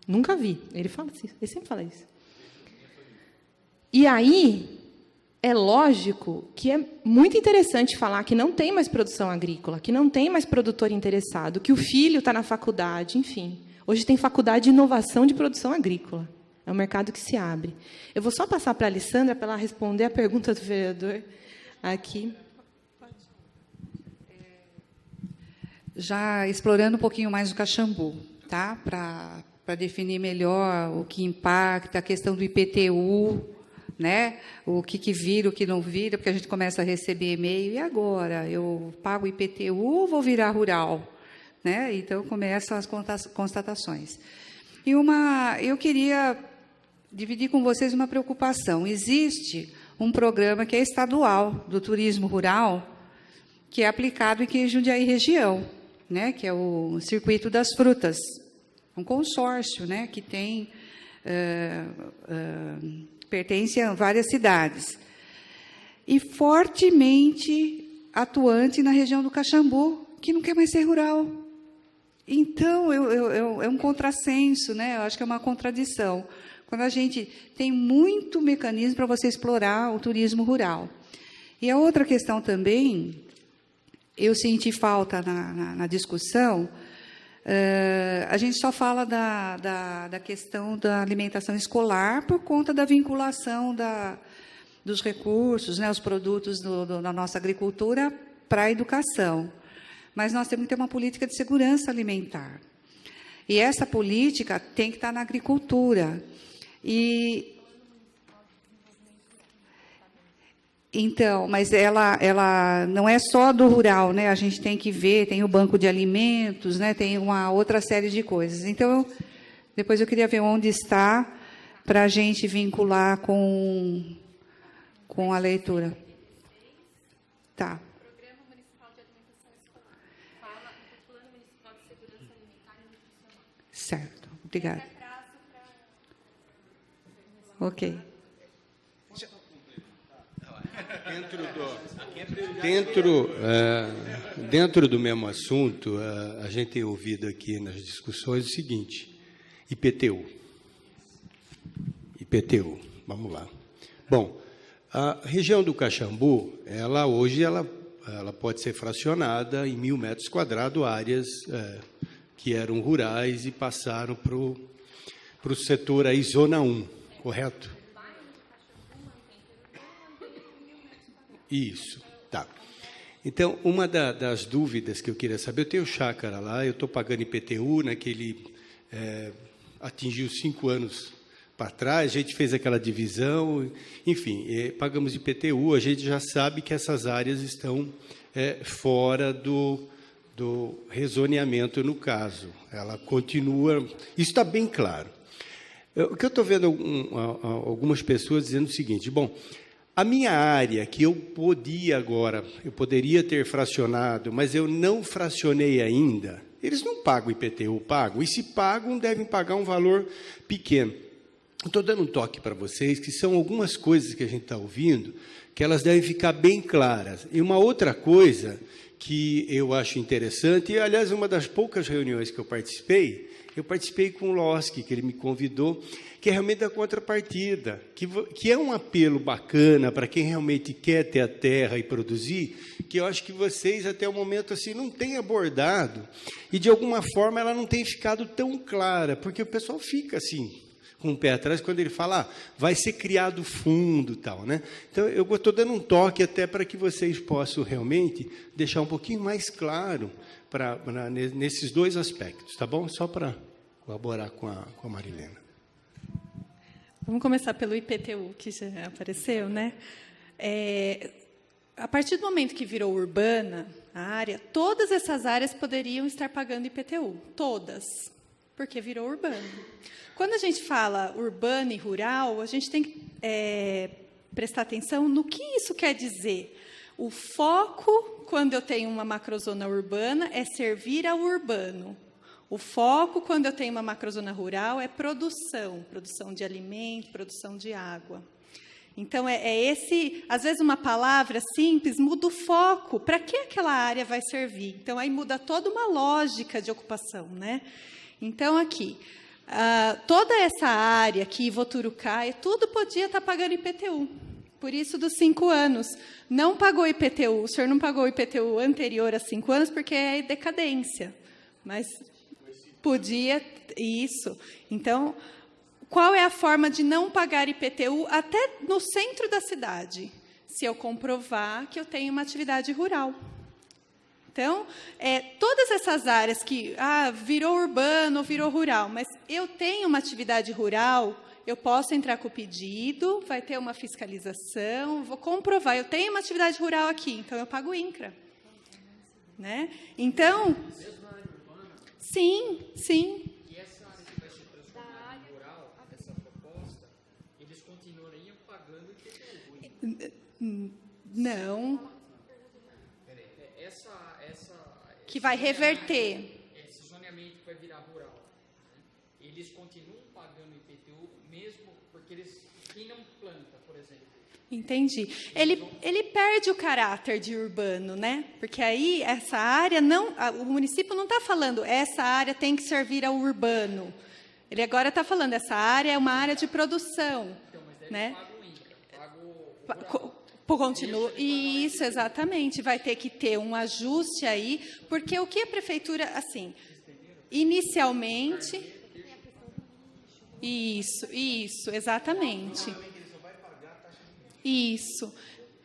Nunca vi. Ele fala assim, ele sempre fala isso. E aí, é lógico que é muito interessante falar que não tem mais produção agrícola, que não tem mais produtor interessado, que o filho está na faculdade, enfim. Hoje tem faculdade de inovação de produção agrícola. É um mercado que se abre. Eu vou só passar para a Alessandra para ela responder a pergunta do vereador aqui. Já explorando um pouquinho mais o Caxambu, tá? Para definir melhor o que impacta, a questão do IPTU, né? O que vira, o que não vira, porque a gente começa a receber e-mail, e agora? Eu pago IPTU ou vou virar rural? Né? Então, começam as constatações. E eu queria dividir com vocês uma preocupação. Existe um programa que é estadual, do turismo rural, que é aplicado aqui em Jundiaí região, né? Que é o Circuito das Frutas, um consórcio, né? Que tem... pertence a várias cidades, e fortemente atuante na região do Caxambu, que não quer mais ser rural. Então, é um contrassenso, né? Eu acho que é uma contradição. Quando a gente tem muito mecanismo para você explorar o turismo rural. E a outra questão também, eu senti falta na discussão, a gente só fala da questão da alimentação escolar por conta da vinculação dos recursos, né, os produtos da nossa agricultura para a educação. Mas nós temos que ter uma política de segurança alimentar. E essa política tem que estar na agricultura. Então, mas ela não é só do rural, né? A gente tem que ver, tem o banco de alimentos, né? Tem uma outra série de coisas. Então, depois eu queria ver onde está para a gente vincular com a leitura. Tá. Programa Municipal de Alimentação Escolar. Fala do Plano Municipal de Segurança Alimentar e Nutricional. Certo, obrigada. Ok. Dentro do mesmo assunto, a gente tem ouvido aqui nas discussões o seguinte: IPTU, vamos lá. Bom, a região do Caxambu, hoje ela pode ser fracionada em 1.000 metros quadrados, áreas que eram rurais e passaram para o setor aí, Zona 1, correto? Isso, tá. Então, uma das dúvidas que eu queria saber, eu tenho chácara lá, eu estou pagando IPTU, naquele atingiu 5 anos para trás, a gente fez aquela divisão, enfim, pagamos IPTU, a gente já sabe que essas áreas estão fora do rezoneamento no caso. Ela continua, isso está bem claro. O que eu estou vendo algumas pessoas dizendo o seguinte: bom, a minha área que eu poderia ter fracionado, mas eu não fracionei ainda, eles não pagam IPTU, pagam, e se pagam, devem pagar um valor pequeno. Estou dando um toque para vocês, que são algumas coisas que a gente está ouvindo, que elas devem ficar bem claras. E uma outra coisa que eu acho interessante, e, aliás, uma das poucas reuniões que eu participei com o Loski, que ele me convidou, que é realmente da contrapartida, que é um apelo bacana para quem realmente quer ter a terra e produzir, que eu acho que vocês, até o momento, assim, não têm abordado, e, de alguma forma, ela não tem ficado tão clara, porque o pessoal fica assim, com o pé atrás, quando ele fala, vai ser criado fundo, tal, né? Então, eu estou dando um toque até para que vocês possam realmente deixar um pouquinho mais claro nesses dois aspectos, tá bom? Só para colaborar com a Marilena. Vamos começar pelo IPTU, que já apareceu, né? A partir do momento que virou urbana a área, todas essas áreas poderiam estar pagando IPTU, todas, porque virou urbano. Quando a gente fala urbano e rural, a gente tem que prestar atenção no que isso quer dizer. O foco, quando eu tenho uma macrozona urbana, é servir ao urbano. O foco, quando eu tenho uma macrozona rural, é produção de alimento, produção de água. Então, às vezes uma palavra simples muda o foco, para que aquela área vai servir. Então, aí muda toda uma lógica de ocupação, né? Então, aqui, toda essa área aqui, Voturucai, tudo podia estar pagando IPTU. Por isso, dos 5 anos. Não pagou IPTU, o senhor não pagou IPTU anterior a 5 anos, porque é decadência. Mas podia, isso. Então, qual é a forma de não pagar IPTU até no centro da cidade? Se eu comprovar que eu tenho uma atividade rural. Então, todas essas áreas que virou urbano, virou rural, mas eu tenho uma atividade rural, eu posso entrar com o pedido, vai ter uma fiscalização, vou comprovar, eu tenho uma atividade rural aqui, então eu pago INCRA. Né? Então, sim. E essa área que vai ser transformada em rural, essa proposta, eles continuariam pagando IPTU? Não. Essa que vai reverter. Esse zoneamento que vai virar rural, né? Eles continuam pagando IPTU mesmo porque quem não planta, por exemplo. Entendi. Ele perde o caráter de urbano, né? Porque aí essa área o município não está falando essa área tem que servir ao urbano. Ele agora está falando essa área é uma área de produção, então, mas daí né? Continua. Isso, exatamente. Vai ter que ter um ajuste aí, porque o que a prefeitura, assim, inicialmente... Isso, exatamente. Isso.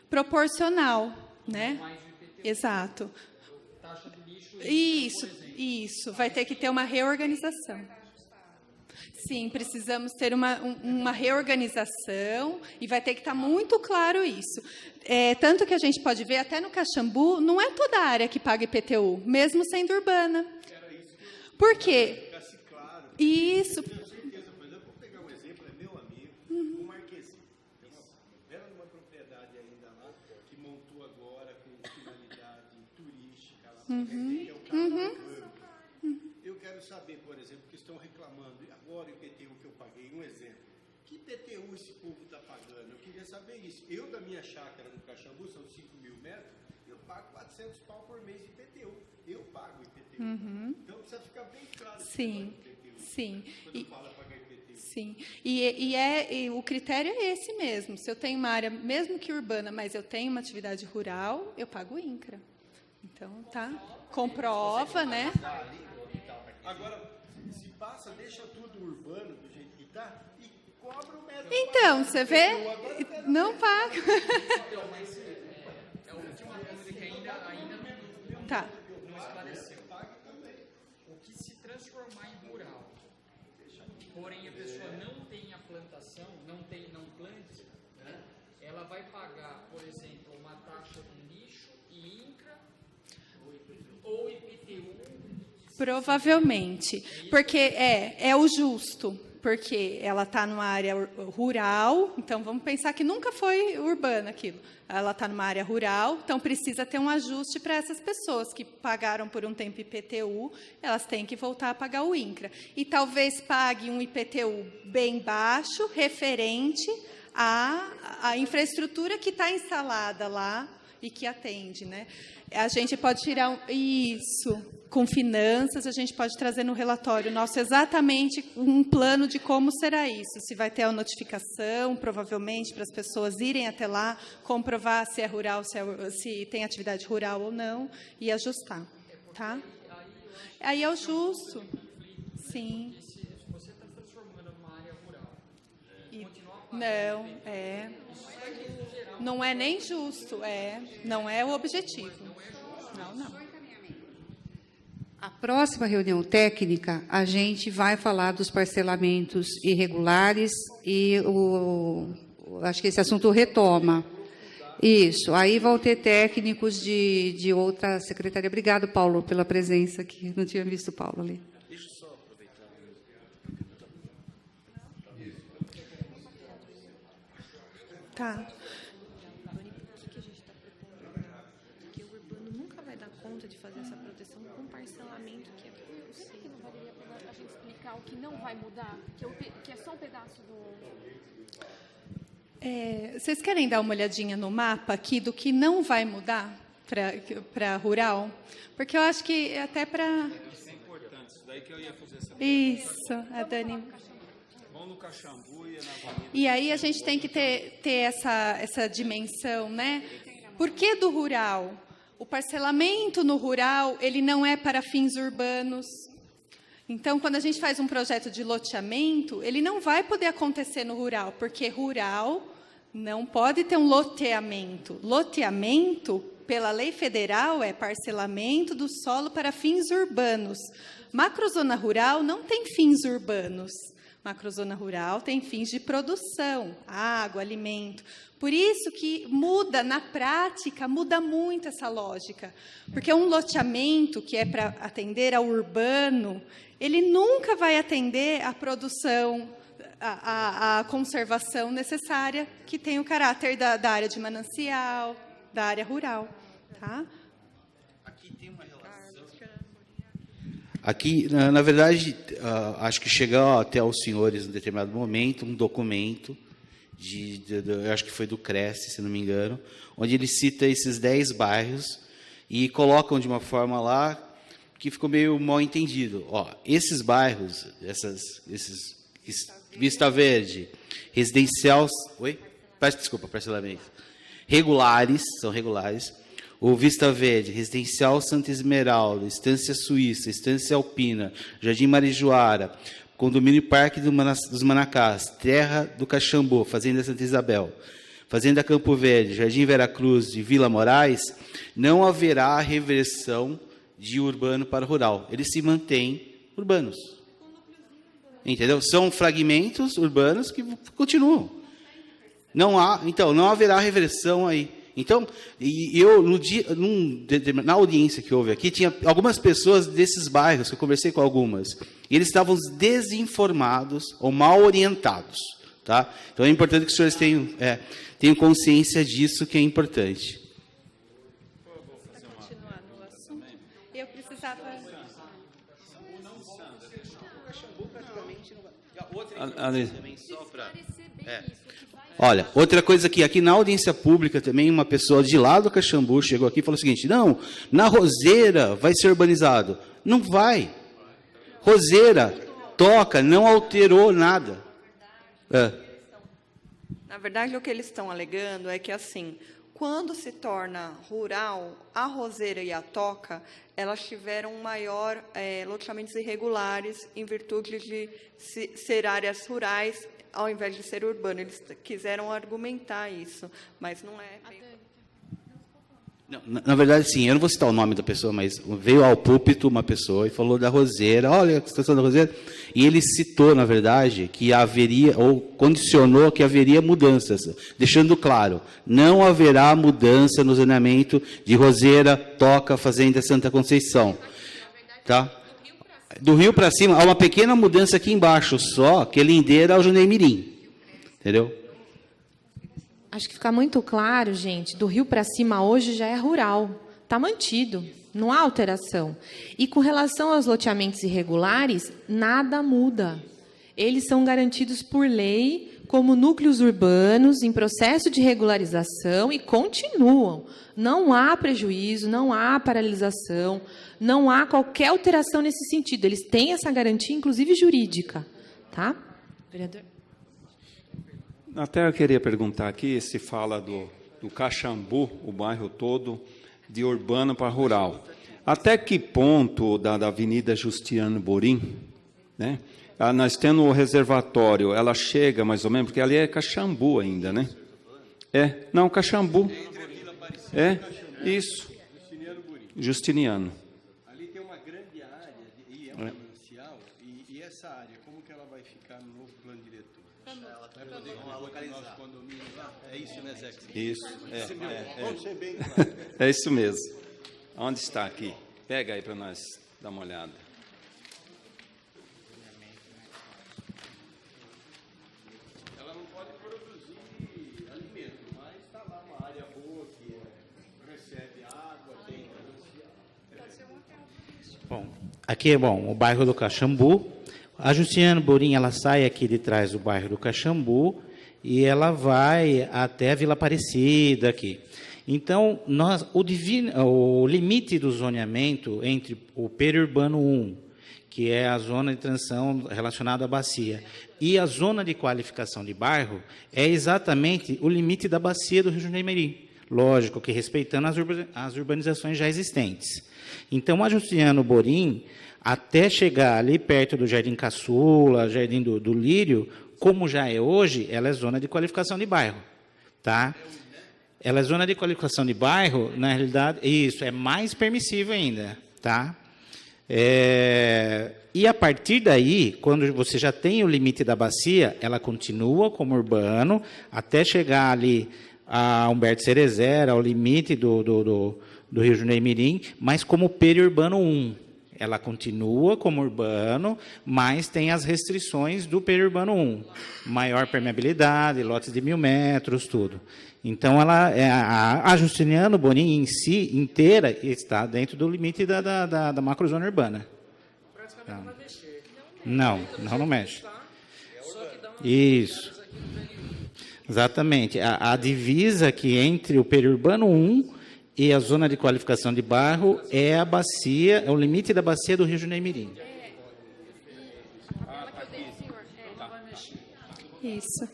Proporcional, né? Exato. Isso. Vai ter que ter uma reorganização. Sim, precisamos ter uma reorganização e vai ter que estar muito claro isso. Tanto que a gente pode ver, até no Caxambu, não é toda a área que paga IPTU, mesmo sendo urbana. Por quê? Isso. Com certeza, por exemplo, vou pegar um exemplo, é meu amigo, o Marquezinho. Tem uma bela numa propriedade ainda lá, que montou agora com que é o carro Eu quero saber, por exemplo, que estão reclamando, e agora o IPTU que eu paguei, um exemplo. Que IPTU esse povo está pagando? Eu queria saber isso. Eu, da minha chácara no Caxambu, são 5.000 metros, eu pago 400 pau por mês de IPTU. Eu pago IPTU. Então, precisa ficar bem claro. Sim, sim. Quando fala pagar IPTU. Sim. E o critério é esse mesmo. Se eu tenho uma área, mesmo que urbana, mas eu tenho uma atividade rural, eu pago o INCRA. Então, tá? Comprova, né? Agora, se passa, deixa tudo urbano do jeito que está e cobra o metro. Então, você vê? Não paga. É uma dúvida que ainda Tá. não esclareceu. O que se transformar em rural, porém a pessoa não tem a plantação, não plante, né? Ela vai pagar, por exemplo, uma taxa de lixo e INCRA ou IPTU. Provavelmente, porque é o justo, porque ela está numa área rural, então vamos pensar que nunca foi urbana aquilo. Ela está numa área rural, então precisa ter um ajuste para essas pessoas que pagaram por um tempo IPTU, elas têm que voltar a pagar o INCRA. E talvez pague um IPTU bem baixo, referente à infraestrutura que está instalada lá e que atende, né? A gente pode tirar isso com finanças, a gente pode trazer no relatório nosso exatamente um plano de como será isso. Se vai ter a notificação, provavelmente, para as pessoas irem até lá, comprovar se é rural, se tem atividade rural ou não, e ajustar. Tá? Aí é o justo. Sim. Se você está transformando numa área rural, não é nem justo, não é o objetivo. Não. A próxima reunião técnica, a gente vai falar dos parcelamentos irregulares e acho que esse assunto retoma. Isso, aí vão ter técnicos de outra secretaria. Obrigado, Paulo, pela presença aqui. Não tinha visto o Paulo ali. Deixa eu só aproveitar. Tá. Porque o urbano nunca vai dar conta de fazer essa proteção com parcelamento que é Será que não valeria a pena a gente explicar o que não vai mudar? Que é só um pedaço do... Vocês querem dar uma olhadinha no mapa aqui do que não vai mudar para rural? Porque eu acho que até para... Isso é importante, isso daí que eu ia fazer essa pergunta. Isso, a Dani... Vão no Caxambu e na Avenida. E aí a gente tem que ter essa dimensão, né? Por que do rural? O parcelamento no rural, ele não é para fins urbanos. Então, quando a gente faz um projeto de loteamento, ele não vai poder acontecer no rural, porque rural não pode ter um loteamento. Loteamento, pela lei federal, é parcelamento do solo para fins urbanos. Macrozona rural não tem fins urbanos. Macrozona rural tem fins de produção, água, alimento. Por isso que muda, na prática, muda muito essa lógica. Porque um loteamento que é para atender ao urbano, ele nunca vai atender à produção, à conservação necessária que tem o caráter da área de manancial, da área rural. Tá? Aqui tem uma relação. Aqui, na verdade, acho que chegou até aos senhores, em determinado momento, um documento, eu acho que foi do Cresce, se não me engano, onde ele cita esses 10 bairros e colocam de uma forma lá que ficou meio mal entendido. Esses bairros, esses Vista Verde, residencial... Oi? Desculpa, parcelamento. São regulares. O Vista Verde, Residencial Santa Esmeralda, Estância Suíça, Estância Alpina, Jardim Marijoara, Condomínio Parque dos Manacás, Terra do Caxambu, Fazenda Santa Isabel, Fazenda Campo Verde, Jardim Veracruz e Vila Moraes, não haverá reversão de urbano para rural. Eles se mantêm urbanos. Entendeu? São fragmentos urbanos que continuam. Não haverá reversão aí. Então, na audiência que houve aqui, tinha algumas pessoas desses bairros, que eu conversei com algumas, e eles estavam desinformados ou mal orientados. Tá? Então, é importante que os senhores tenham consciência disso, que é importante. Olha, outra coisa aqui na audiência pública também, uma pessoa de lá do Caxambu chegou aqui e falou o seguinte: não, na Roseira vai ser urbanizado. Não vai. Roseira, Toca, não alterou nada. Na verdade, o que eles estão alegando é que, assim, quando se torna rural, a Roseira e a Toca, elas tiveram maior loteamentos irregulares em virtude de ser áreas rurais, ao invés de ser urbano. Eles quiseram argumentar isso, mas não é... Não, na verdade, sim, eu não vou citar o nome da pessoa, mas veio ao púlpito uma pessoa e falou da Roseira, olha a situação da Roseira, e ele citou, na verdade, que haveria, ou condicionou que haveria mudanças, deixando claro, não haverá mudança no zoneamento de Roseira, Toca, Fazenda Santa Conceição. Tá? Do rio para cima, há uma pequena mudança aqui embaixo, só, que é lindeira ao Junei Mirim. Entendeu? Acho que fica muito claro, gente, do rio para cima hoje já é rural, está mantido, não há alteração. E com relação aos loteamentos irregulares, nada muda. Eles são garantidos por lei como núcleos urbanos em processo de regularização e continuam. Não há prejuízo, não há paralisação, não há qualquer alteração nesse sentido. Eles têm essa garantia, inclusive jurídica. Tá? Vereador? Até eu queria perguntar aqui, se fala do Caxambu, o bairro todo, de urbano para rural. Até que ponto da Avenida Justiniano Borim, né? Nós tendo o reservatório, ela chega mais ou menos, porque ali é Caxambu ainda, né? Não, Caxambu. Isso. Justiniano. Ali tem uma grande área, e é uma manancial, e essa área, como que ela vai ficar no novo plano diretor? Ela vai poder localizar nosso condomínio lá? É isso, né, Zé? Isso. Vamos ser bem claros. É isso mesmo. Onde está aqui? Pega aí para nós dar uma olhada. Ela não pode produzir alimento, mas está lá uma área boa que recebe água, tem Bom, aqui é o bairro do Caxambu. A Justiniano Borim, ela sai aqui de trás do bairro do Caxambu e ela vai até a Vila Aparecida aqui. Então, o limite do zoneamento entre o periurbano 1, que é a zona de transição relacionada à bacia, e a zona de qualificação de bairro, é exatamente o limite da bacia do Rio Jundiaí Mirim. Lógico que respeitando as urbanizações já existentes. Então, a Justiniano Borim, até chegar ali perto do Jardim Caçula, Jardim do Lírio, como já é hoje, ela é zona de qualificação de bairro. Tá? Ela é zona de qualificação de bairro, na realidade, isso, é mais permissível ainda. Tá? E a partir daí, quando você já tem o limite da bacia, ela continua como urbano, até chegar ali a Humberto Cerezera, ao limite do Rio Jundiaí Mirim, mas como periurbano 1. Ela continua como urbano, mas tem as restrições do periurbano 1. Maior permeabilidade, lotes de 1.000 metros, tudo. Então, a Justiniano Borim em si, inteira, está dentro do limite da macrozona urbana. Não mexe. Isso. Exatamente. A divisa aqui entre o periurbano 1 e a zona de qualificação de bairro é a bacia, é o limite da bacia do Rio Jundiaí Mirim. Isso.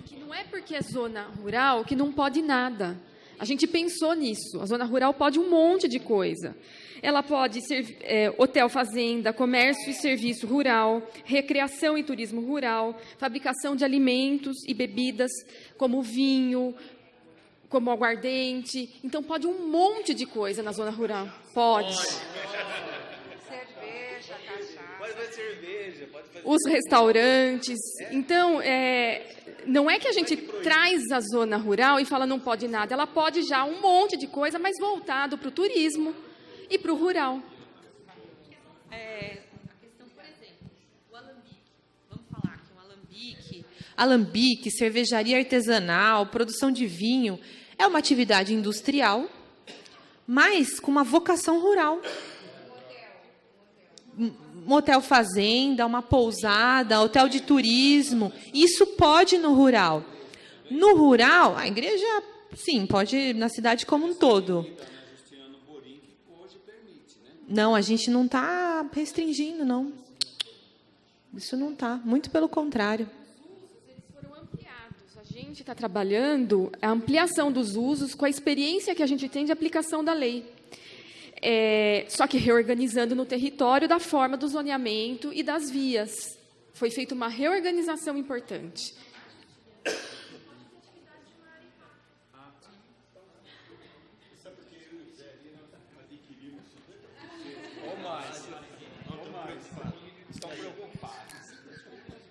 Que não é porque é zona rural que não pode nada. A gente pensou nisso. A zona rural pode um monte de coisa. Ela pode ser hotel, fazenda, comércio e serviço rural, recreação e turismo rural, fabricação de alimentos e bebidas, como vinho, como aguardente. Então, pode um monte de coisa na zona rural. Pode. Cerveja, cachaça. Pode fazer cerveja, pode fazer... Os restaurantes. Então, não é que a gente traz a zona rural e fala não pode nada. Ela pode já um monte de coisa, mas voltado para o turismo e para o rural. A questão, por exemplo, o alambique. Vamos falar aqui, alambique, cervejaria artesanal, produção de vinho, é uma atividade industrial, mas com uma vocação rural. um hotel fazenda, uma pousada, hotel de turismo. Isso pode no rural. No rural, a igreja, sim, pode na cidade como um todo. Não, a gente não está restringindo, não. Isso não está, muito pelo contrário. A gente está trabalhando a ampliação dos usos com a experiência que a gente tem de aplicação da lei. Só que reorganizando no território da forma do zoneamento e das vias. Foi feita uma reorganização importante.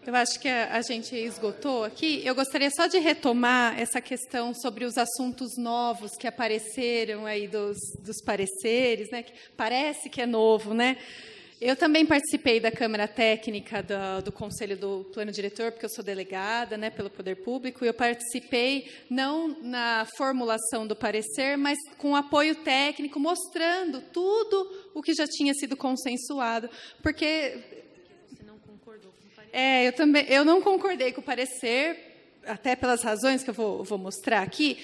Eu acho que a gente esgotou aqui. Eu gostaria só de retomar essa questão sobre os assuntos novos que apareceram aí dos pareceres, né? Que parece que é novo, né? Eu também participei da Câmara Técnica do Conselho do Plano Diretor, porque eu sou delegada, né, pelo Poder Público, e eu participei não na formulação do parecer, mas com apoio técnico, mostrando tudo o que já tinha sido consensuado, porque... eu não concordei com o parecer, até pelas razões que eu vou mostrar aqui.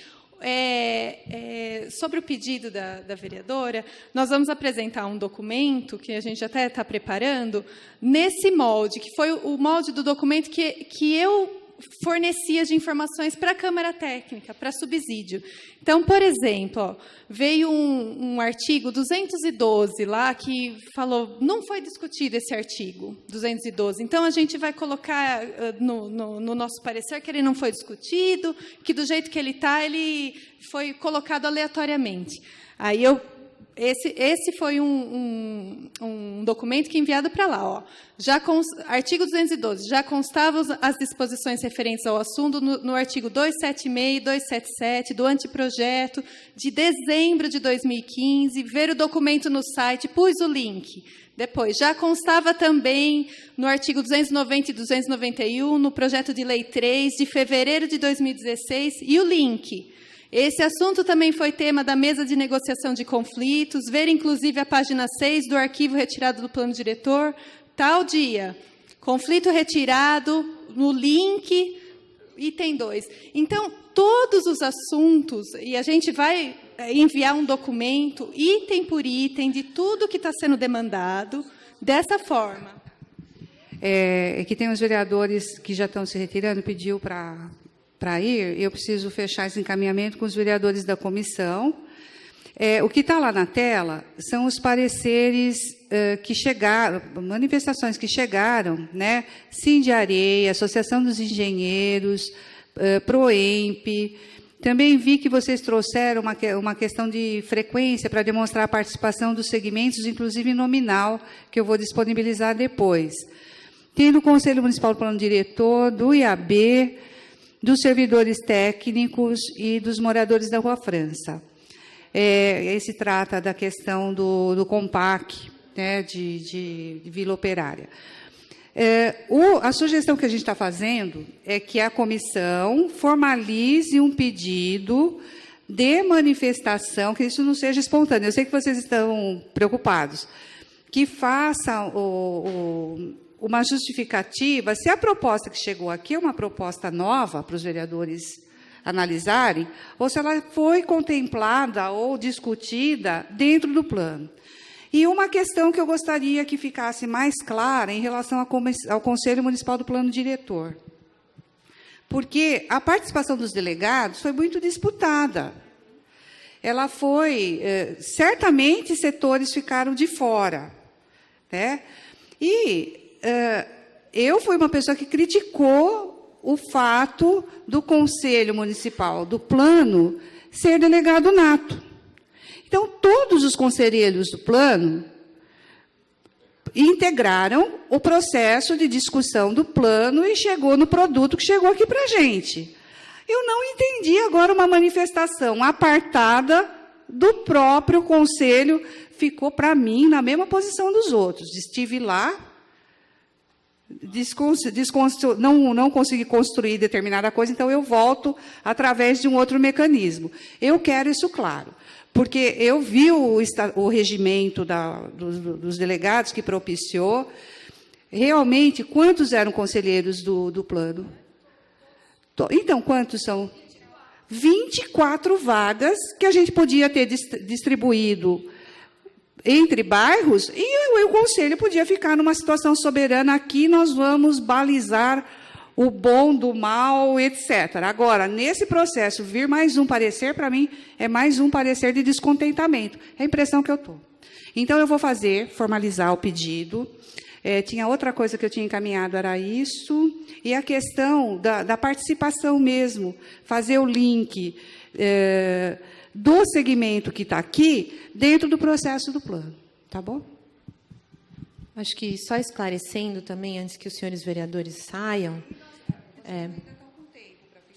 Sobre o pedido da vereadora, nós vamos apresentar um documento que a gente até está preparando, nesse molde, que foi o molde do documento que eu fornecia de informações para a Câmara Técnica, para subsídio. Então, por exemplo, veio um artigo 212 lá que falou, não foi discutido esse artigo 212, então a gente vai colocar no nosso parecer que ele não foi discutido, que do jeito que ele está, ele foi colocado aleatoriamente. Aí esse foi um documento que enviado para lá. Ó. Artigo 212. Já constavam as disposições referentes ao assunto no artigo 276 e 277 do anteprojeto de dezembro de 2015. Ver o documento no site, pus o link. Depois, já constava também no artigo 290 e 291, no projeto de lei 3 de fevereiro de 2016, e o link. Esse assunto também foi tema da mesa de negociação de conflitos, ver inclusive a página 6 do arquivo retirado do plano diretor, tal dia, conflito retirado, no link, item 2. Então, todos os assuntos, e a gente vai enviar um documento, item por item, de tudo que está sendo demandado, dessa forma. Que tem os vereadores que já estão se retirando, pediu para ir, eu preciso fechar esse encaminhamento com os vereadores da comissão. O que está lá na tela são os pareceres que chegaram, manifestações que chegaram, né? Sindiareia, Associação dos Engenheiros, Proemp. Também vi que vocês trouxeram uma questão de frequência para demonstrar a participação dos segmentos, inclusive nominal, que eu vou disponibilizar depois. Tem do Conselho Municipal do Plano Diretor, do IAB, dos servidores técnicos e dos moradores da Rua França. Esse trata da questão do COMPAC, né, de Vila Operária. A sugestão que a gente está fazendo é que a comissão formalize um pedido de manifestação, que isso não seja espontâneo. Eu sei que vocês estão preocupados, que faça uma justificativa, se a proposta que chegou aqui é uma proposta nova para os vereadores analisarem, ou se ela foi contemplada ou discutida dentro do plano. E uma questão que eu gostaria que ficasse mais clara em relação ao Conselho Municipal do Plano Diretor. Porque a participação dos delegados foi muito disputada. Ela foi... certamente, setores ficaram de fora. Né? Eu fui uma pessoa que criticou o fato do Conselho Municipal do Plano ser delegado nato. Então, todos os conselheiros do plano integraram o processo de discussão do plano e chegou no produto que chegou aqui para a gente. Eu não entendi agora uma manifestação apartada do próprio conselho, ficou, para mim, na mesma posição dos outros. Estive lá, não consegui construir determinada coisa, então eu volto através de um outro mecanismo. Eu quero isso claro, porque eu vi o regimento dos delegados que propiciou. Realmente, quantos eram conselheiros do plano? Então, quantos são? 24 vagas que a gente podia ter distribuído entre bairros, e o Conselho podia ficar numa situação soberana. Aqui nós vamos balizar o bom do mal, etc. Agora, nesse processo, vir mais um parecer, para mim, é mais um parecer de descontentamento. É a impressão que eu estou. Então, eu vou formalizar o pedido. Tinha outra coisa que eu tinha encaminhado, era isso, e a questão da participação mesmo, fazer o link do segmento que está aqui dentro do processo do plano. Tá bom? Acho que só esclarecendo também, antes que os senhores vereadores saiam.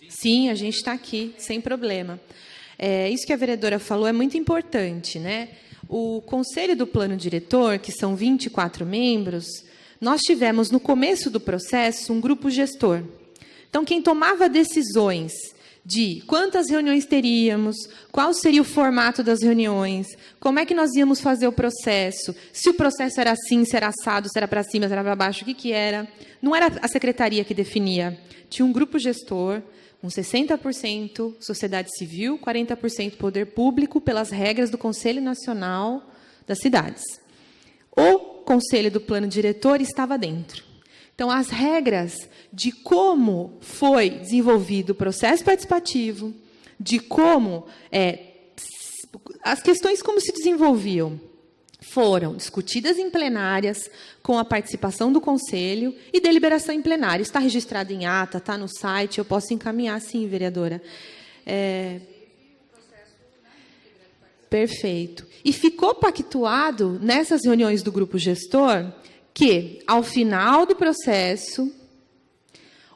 Sim, a gente está aqui, sem problema. Isso que a vereadora falou é muito importante, né? O Conselho do Plano Diretor, que são 24 membros, nós tivemos, no começo do processo, um grupo gestor. Então, quem tomava decisões de quantas reuniões teríamos, qual seria o formato das reuniões, como é que nós íamos fazer o processo, se o processo era assim, se era assado, se era para cima, se era para baixo, o que era. Não era a secretaria que definia. Tinha um grupo gestor, com 60% sociedade civil, 40% poder público, pelas regras do Conselho Nacional das Cidades. O Conselho do Plano Diretor estava dentro. Então, as regras de como foi desenvolvido o processo participativo, de como as questões como se desenvolviam, foram discutidas em plenárias, com a participação do Conselho e deliberação em plenário. Está registrado em ata, está no site, eu posso encaminhar, sim, vereadora. Perfeito. E ficou pactuado, nessas reuniões do grupo gestor, que, ao final do processo,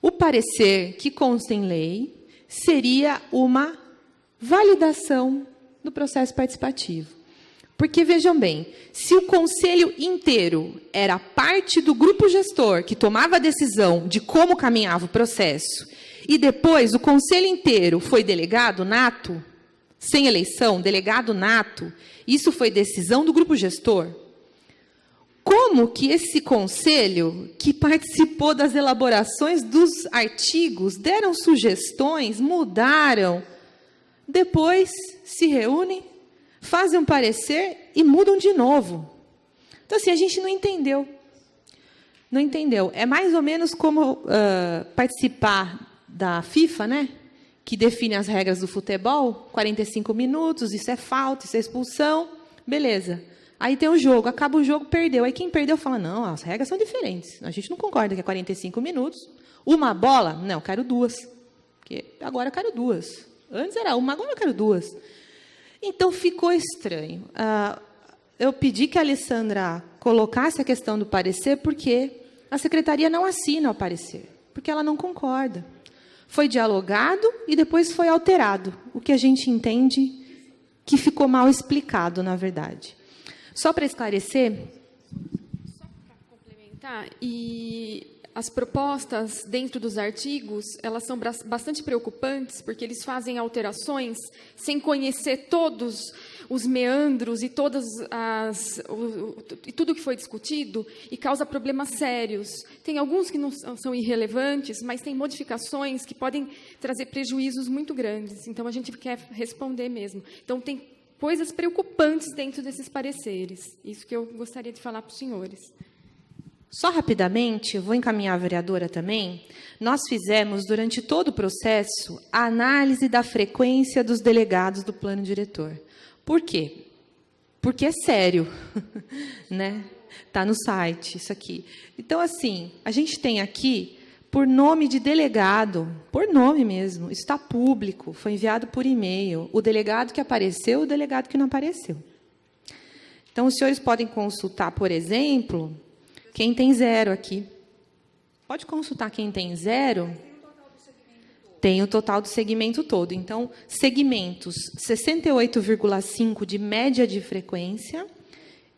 o parecer que consta em lei seria uma validação do processo participativo. Porque, vejam bem, se o conselho inteiro era parte do grupo gestor que tomava a decisão de como caminhava o processo, e depois o conselho inteiro foi delegado nato, sem eleição, delegado nato, isso foi decisão do grupo gestor, como que esse conselho, que participou das elaborações dos artigos, deram sugestões, mudaram, depois se reúnem, fazem um parecer e mudam de novo? Então, assim, a gente não entendeu. Não entendeu. É mais ou menos como participar da FIFA, né? Que define as regras do futebol, 45 minutos, isso é falta, isso é expulsão, beleza. Aí tem o jogo, acaba o jogo, perdeu. Aí quem perdeu fala, não, as regras são diferentes. A gente não concorda que é 45 minutos. Uma bola? Não, eu quero duas. Porque agora eu quero duas. Antes era uma, agora eu quero duas. Então, ficou estranho. Eu pedi que a Alessandra colocasse a questão do parecer, porque a secretaria não assina o parecer, porque ela não concorda. Foi dialogado e depois foi alterado, o que a gente entende que ficou mal explicado, na verdade. Só para esclarecer... Só para complementar, as propostas dentro dos artigos, elas são bastante preocupantes, porque eles fazem alterações sem conhecer todos os meandros e tudo que foi discutido, e causa problemas sérios. Tem alguns que não são irrelevantes, mas tem modificações que podem trazer prejuízos muito grandes. Então, a gente quer responder mesmo. Então, tem coisas preocupantes dentro desses pareceres. Isso que eu gostaria de falar para os senhores. Só rapidamente, eu vou encaminhar a vereadora também, nós fizemos, durante todo o processo, a análise da frequência dos delegados do plano diretor. Por quê? Porque é sério, né? Está no site, isso aqui. Então, assim, a gente tem aqui, por nome de delegado, por nome mesmo, isso está público, foi enviado por e-mail, o delegado que apareceu, o delegado que não apareceu. Então, os senhores podem consultar, por exemplo... Quem tem 0 aqui? Pode consultar quem tem 0. Tem o total do segmento todo. Então, segmentos 68,5 de média de frequência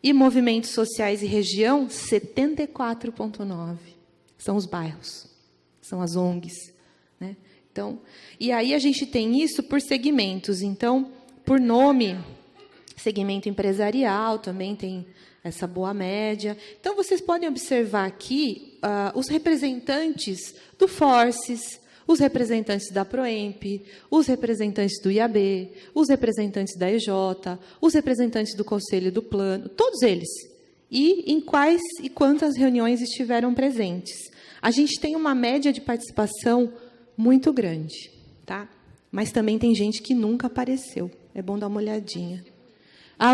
e movimentos sociais e região 74,9. São os bairros, são as ONGs, né? Então, e aí a gente tem isso por segmentos. Então, por nome, segmento empresarial também tem essa boa média. Então, vocês podem observar aqui os representantes do Forces, os representantes da PROEMP, os representantes do IAB, os representantes da EJ, os representantes do Conselho do Plano, todos eles. E em quais e quantas reuniões estiveram presentes. A gente tem uma média de participação muito grande, tá? Mas também tem gente que nunca apareceu. É bom dar uma olhadinha.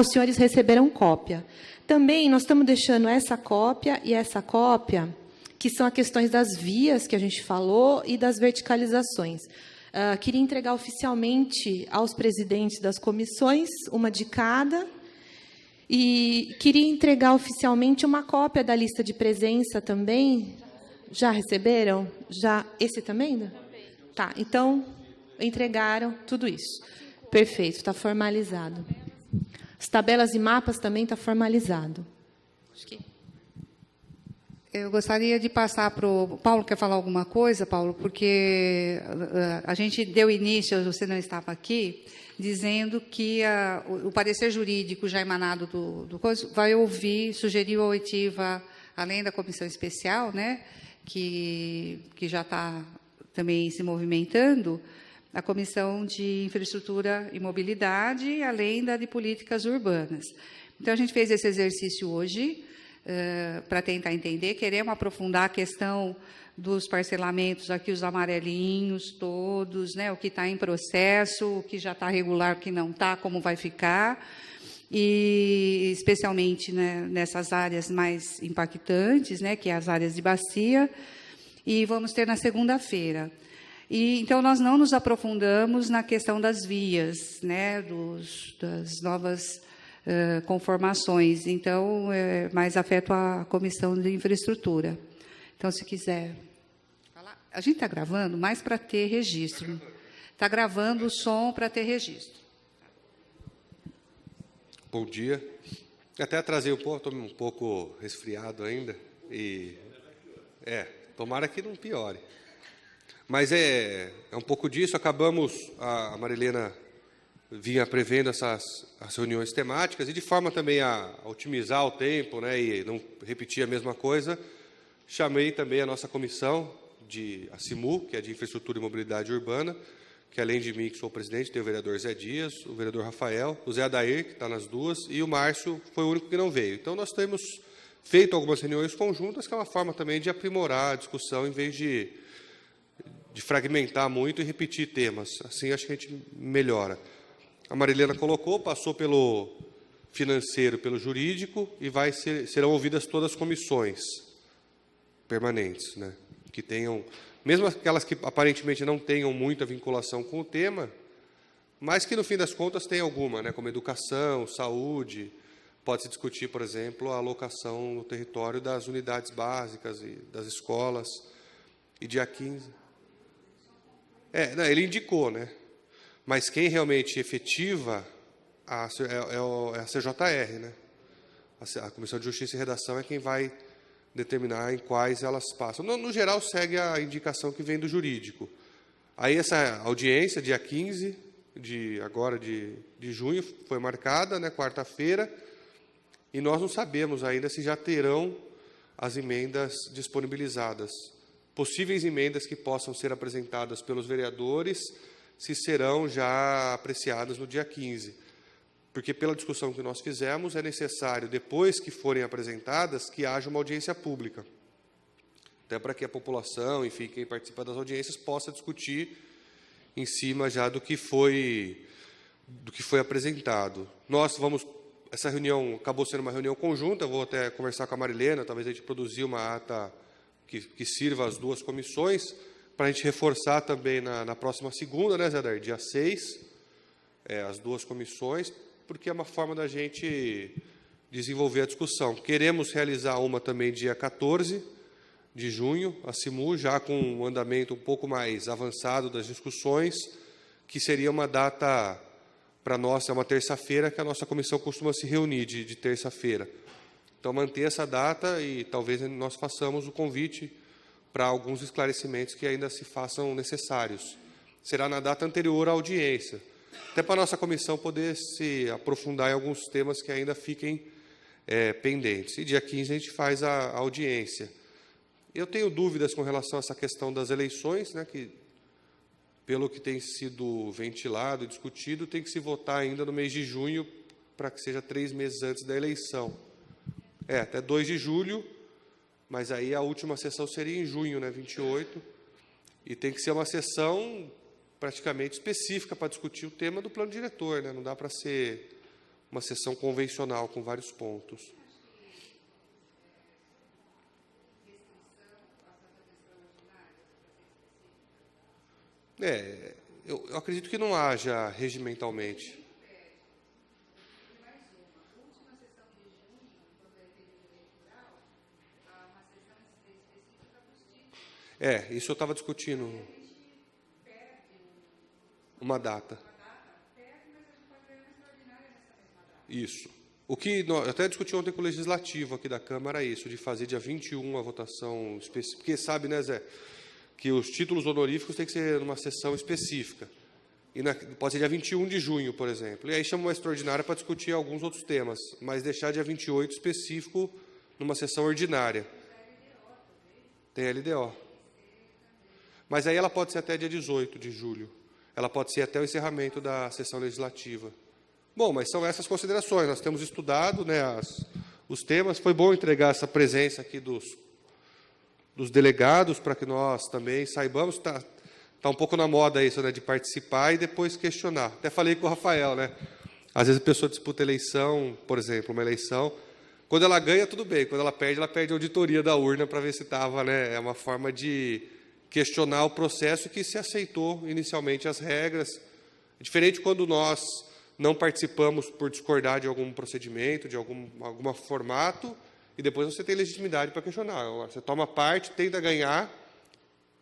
Os senhores receberam cópia. Também nós estamos deixando essa cópia e essa cópia, que são as questões das vias que a gente falou e das verticalizações. Queria entregar oficialmente aos presidentes das comissões, uma de cada, e queria entregar oficialmente uma cópia da lista de presença também. Já receberam? Já? Esse também? Né? Tá, então, entregaram tudo isso. Perfeito, está formalizado. As tabelas e mapas também está formalizado. Acho que... Eu gostaria de passar para o... Paulo, quer falar alguma coisa, Paulo? Porque a gente deu início, você não estava aqui, dizendo que o parecer jurídico já emanado do COIS vai ouvir, sugeriu a oitiva, além da comissão especial, né, que já está também se movimentando, a Comissão de Infraestrutura e Mobilidade, além da de Políticas Urbanas. Então, a gente fez esse exercício hoje, para tentar entender. Queremos aprofundar a questão dos parcelamentos, aqui os amarelinhos todos, né, o que está em processo, o que já está regular, o que não está, como vai ficar, e especialmente, né, nessas áreas mais impactantes, né, que é as áreas de bacia, e vamos ter na segunda-feira. E, então, nós não nos aprofundamos na questão das vias, né, das novas conformações. Então, mais afeto à Comissão de Infraestrutura. Então, se quiser falar. A gente está gravando mais para ter registro. Está gravando o som para ter registro. Bom dia. Até atrasei um pouco, estou um pouco resfriado ainda. Tomara que não piore. Mas é um pouco disso. Acabamos, a Marilena vinha prevendo as reuniões temáticas e, de forma também a otimizar o tempo, né, e não repetir a mesma coisa, chamei também a nossa comissão, a CIMU, que é de Infraestrutura e Mobilidade Urbana, que além de mim, que sou o presidente, tem o vereador Zé Dias, o vereador Rafael, o Zé Adair, que está nas duas, e o Márcio foi o único que não veio. Então, nós temos feito algumas reuniões conjuntas, que é uma forma também de aprimorar a discussão, em vez de fragmentar muito e repetir temas. Assim, acho que a gente melhora. A Marilena colocou, passou pelo financeiro, pelo jurídico, e serão ouvidas todas as comissões permanentes, né, que tenham, mesmo aquelas que aparentemente não tenham muita vinculação com o tema, mas que, no fim das contas, tem alguma, né, como educação, saúde. Pode-se discutir, por exemplo, a alocação no território das unidades básicas e das escolas. E dia 15... ele indicou, né? Mas quem realmente efetiva é a CJR, né? A Comissão de Justiça e Redação é quem vai determinar em quais elas passam. No geral, segue a indicação que vem do jurídico. Aí essa audiência, dia 15 de junho, foi marcada, né, quarta-feira, e nós não sabemos ainda se já terão as emendas disponibilizadas. Possíveis emendas que possam ser apresentadas pelos vereadores, se serão já apreciadas no dia 15. Porque, pela discussão que nós fizemos, é necessário, depois que forem apresentadas, que haja uma audiência pública. Até para que a população, enfim, quem participa das audiências, possa discutir em cima já do que foi apresentado. Essa reunião acabou sendo uma reunião conjunta, vou até conversar com a Marilena, talvez a gente produzir uma ata que sirva as duas comissões, para a gente reforçar também na próxima segunda, né, Zé Adair, dia 6, as duas comissões, porque é uma forma da gente desenvolver a discussão. Queremos realizar uma também dia 14 de junho, a CIMU, já com um andamento um pouco mais avançado das discussões, que seria uma data, para nós, é uma terça-feira, que a nossa comissão costuma se reunir de terça-feira. Então, manter essa data e talvez nós façamos o convite para alguns esclarecimentos que ainda se façam necessários. Será na data anterior à audiência, até para a nossa comissão poder se aprofundar em alguns temas que ainda fiquem pendentes. E dia 15 a gente faz a audiência. Eu tenho dúvidas com relação a essa questão das eleições, né, que, pelo que tem sido ventilado e discutido, tem que se votar ainda no mês de junho, para que seja 3 meses antes da eleição. Até 2 de julho, mas aí a última sessão seria em junho, né, 28, e tem que ser uma sessão praticamente específica para discutir o tema do plano diretor, né? Não dá para ser uma sessão convencional com vários pontos. Eu acredito que não haja regimentalmente. Isso eu estava discutindo. Uma data. Isso. O que eu até discuti ontem com o Legislativo aqui da Câmara, isso, de fazer dia 21 a votação específica. Porque sabe, né, Zé, que os títulos honoríficos têm que ser numa sessão específica. E pode ser dia 21 de junho, por exemplo. E aí chama uma extraordinária para discutir alguns outros temas, mas deixar dia 28 específico numa sessão ordinária. Tem LDO. Mas aí ela pode ser até dia 18 de julho. Ela pode ser até o encerramento da sessão legislativa. Bom, mas são essas considerações. Nós temos estudado, né, os temas. Foi bom entregar essa presença aqui dos delegados, para que nós também saibamos. Está um pouco na moda isso, né, de participar e depois questionar. Até falei com o Rafael, né? Às vezes a pessoa disputa eleição, por exemplo, uma eleição. Quando ela ganha, tudo bem. Quando ela perde a auditoria da urna para ver se estava, né? É uma forma de questionar o processo que se aceitou inicialmente as regras. É diferente quando nós não participamos por discordar de algum procedimento, de algum formato, e depois você tem legitimidade para questionar. Você toma parte, tenta ganhar,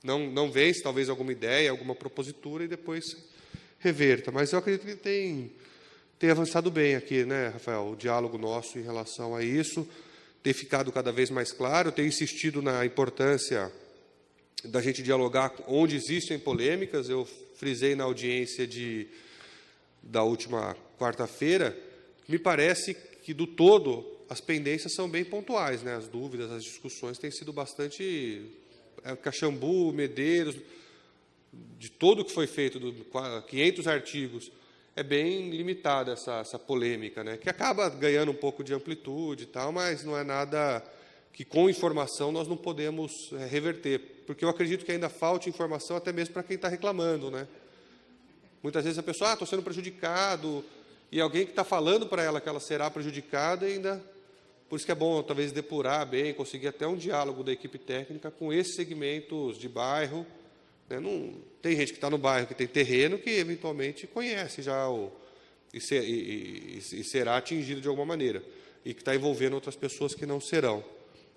não vence talvez alguma ideia, alguma propositura, e depois reverta. Mas eu acredito que tem avançado bem aqui, né, Rafael, o diálogo nosso em relação a isso, tem ficado cada vez mais claro, tenho insistido na importância da gente dialogar onde existem polêmicas. Eu frisei na audiência da última quarta-feira, me parece que, do todo, as pendências são bem pontuais, né? As dúvidas, as discussões têm sido bastante... Caxambu, Medeiros, de tudo que foi feito, 500 artigos, é bem limitada essa polêmica, né? Que acaba ganhando um pouco de amplitude e tal, mas não é nada que, com informação, nós não podemos reverter, porque eu acredito que ainda falta informação até mesmo para quem está reclamando, né? Muitas vezes a pessoa, estou sendo prejudicado, e alguém que está falando para ela que ela será prejudicada ainda... Por isso que é bom, talvez, depurar bem, conseguir até um diálogo da equipe técnica com esses segmentos de bairro. Né? Não, tem gente que está no bairro, que tem terreno, que eventualmente conhece já e será atingido de alguma maneira, e que está envolvendo outras pessoas que não serão.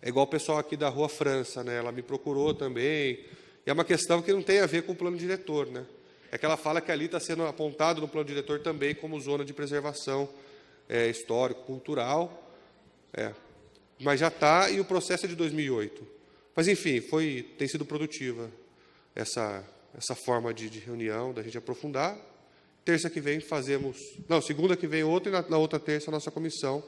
É igual o pessoal aqui da Rua França, né? Ela me procurou também, e é uma questão que não tem a ver com o plano diretor, né? É que ela fala que ali está sendo apontado no plano diretor também como zona de preservação histórico, cultural, mas já está, e o processo é de 2008. Mas, enfim, tem sido produtiva essa forma de reunião, da gente aprofundar. Terça que vem segunda que vem outra, e na outra terça a nossa comissão,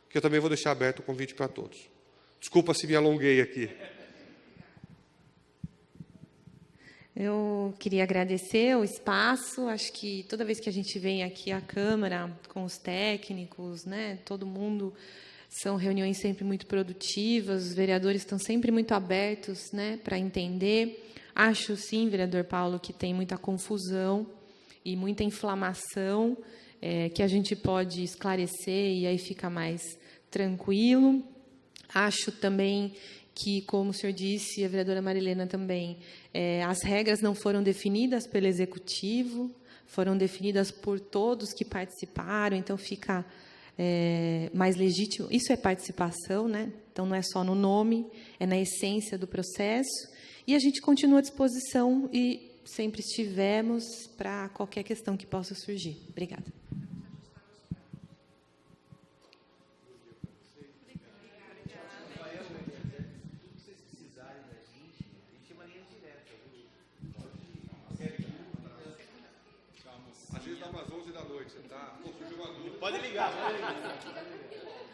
que eu também vou deixar aberto o convite para todos. Desculpa se me alonguei aqui. Eu queria agradecer o espaço. Acho que toda vez que a gente vem aqui à Câmara, com os técnicos, né, todo mundo... São reuniões sempre muito produtivas, os vereadores estão sempre muito abertos, né, para entender. Acho, sim, vereador Paulo, que tem muita confusão e muita inflamação, que a gente pode esclarecer e aí fica mais tranquilo. Acho também que, como o senhor disse, e a vereadora Marilena também, as regras não foram definidas pelo Executivo, foram definidas por todos que participaram, então fica... mais legítimo. Isso é participação, né? Então não é só no nome, é na essência do processo. E a gente continua à disposição e sempre estivemos para qualquer questão que possa surgir. Obrigada. noite, você está... Pode ligar, pode ligar.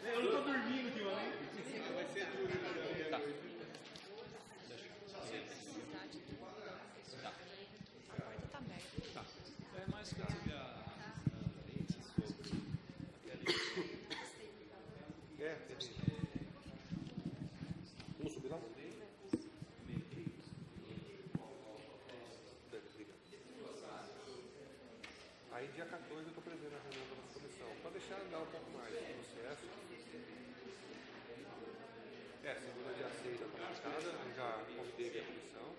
Eu não estou dormindo ultimamente. Vai ser duro. É mais que eu tive Vamos subir lá? Aí, dia 14, eu estou prevendo a reunião da nossa comissão, para deixar andar um pouco mais o processo. Segunda, dia 6, já está marcada, eu já convidei a comissão.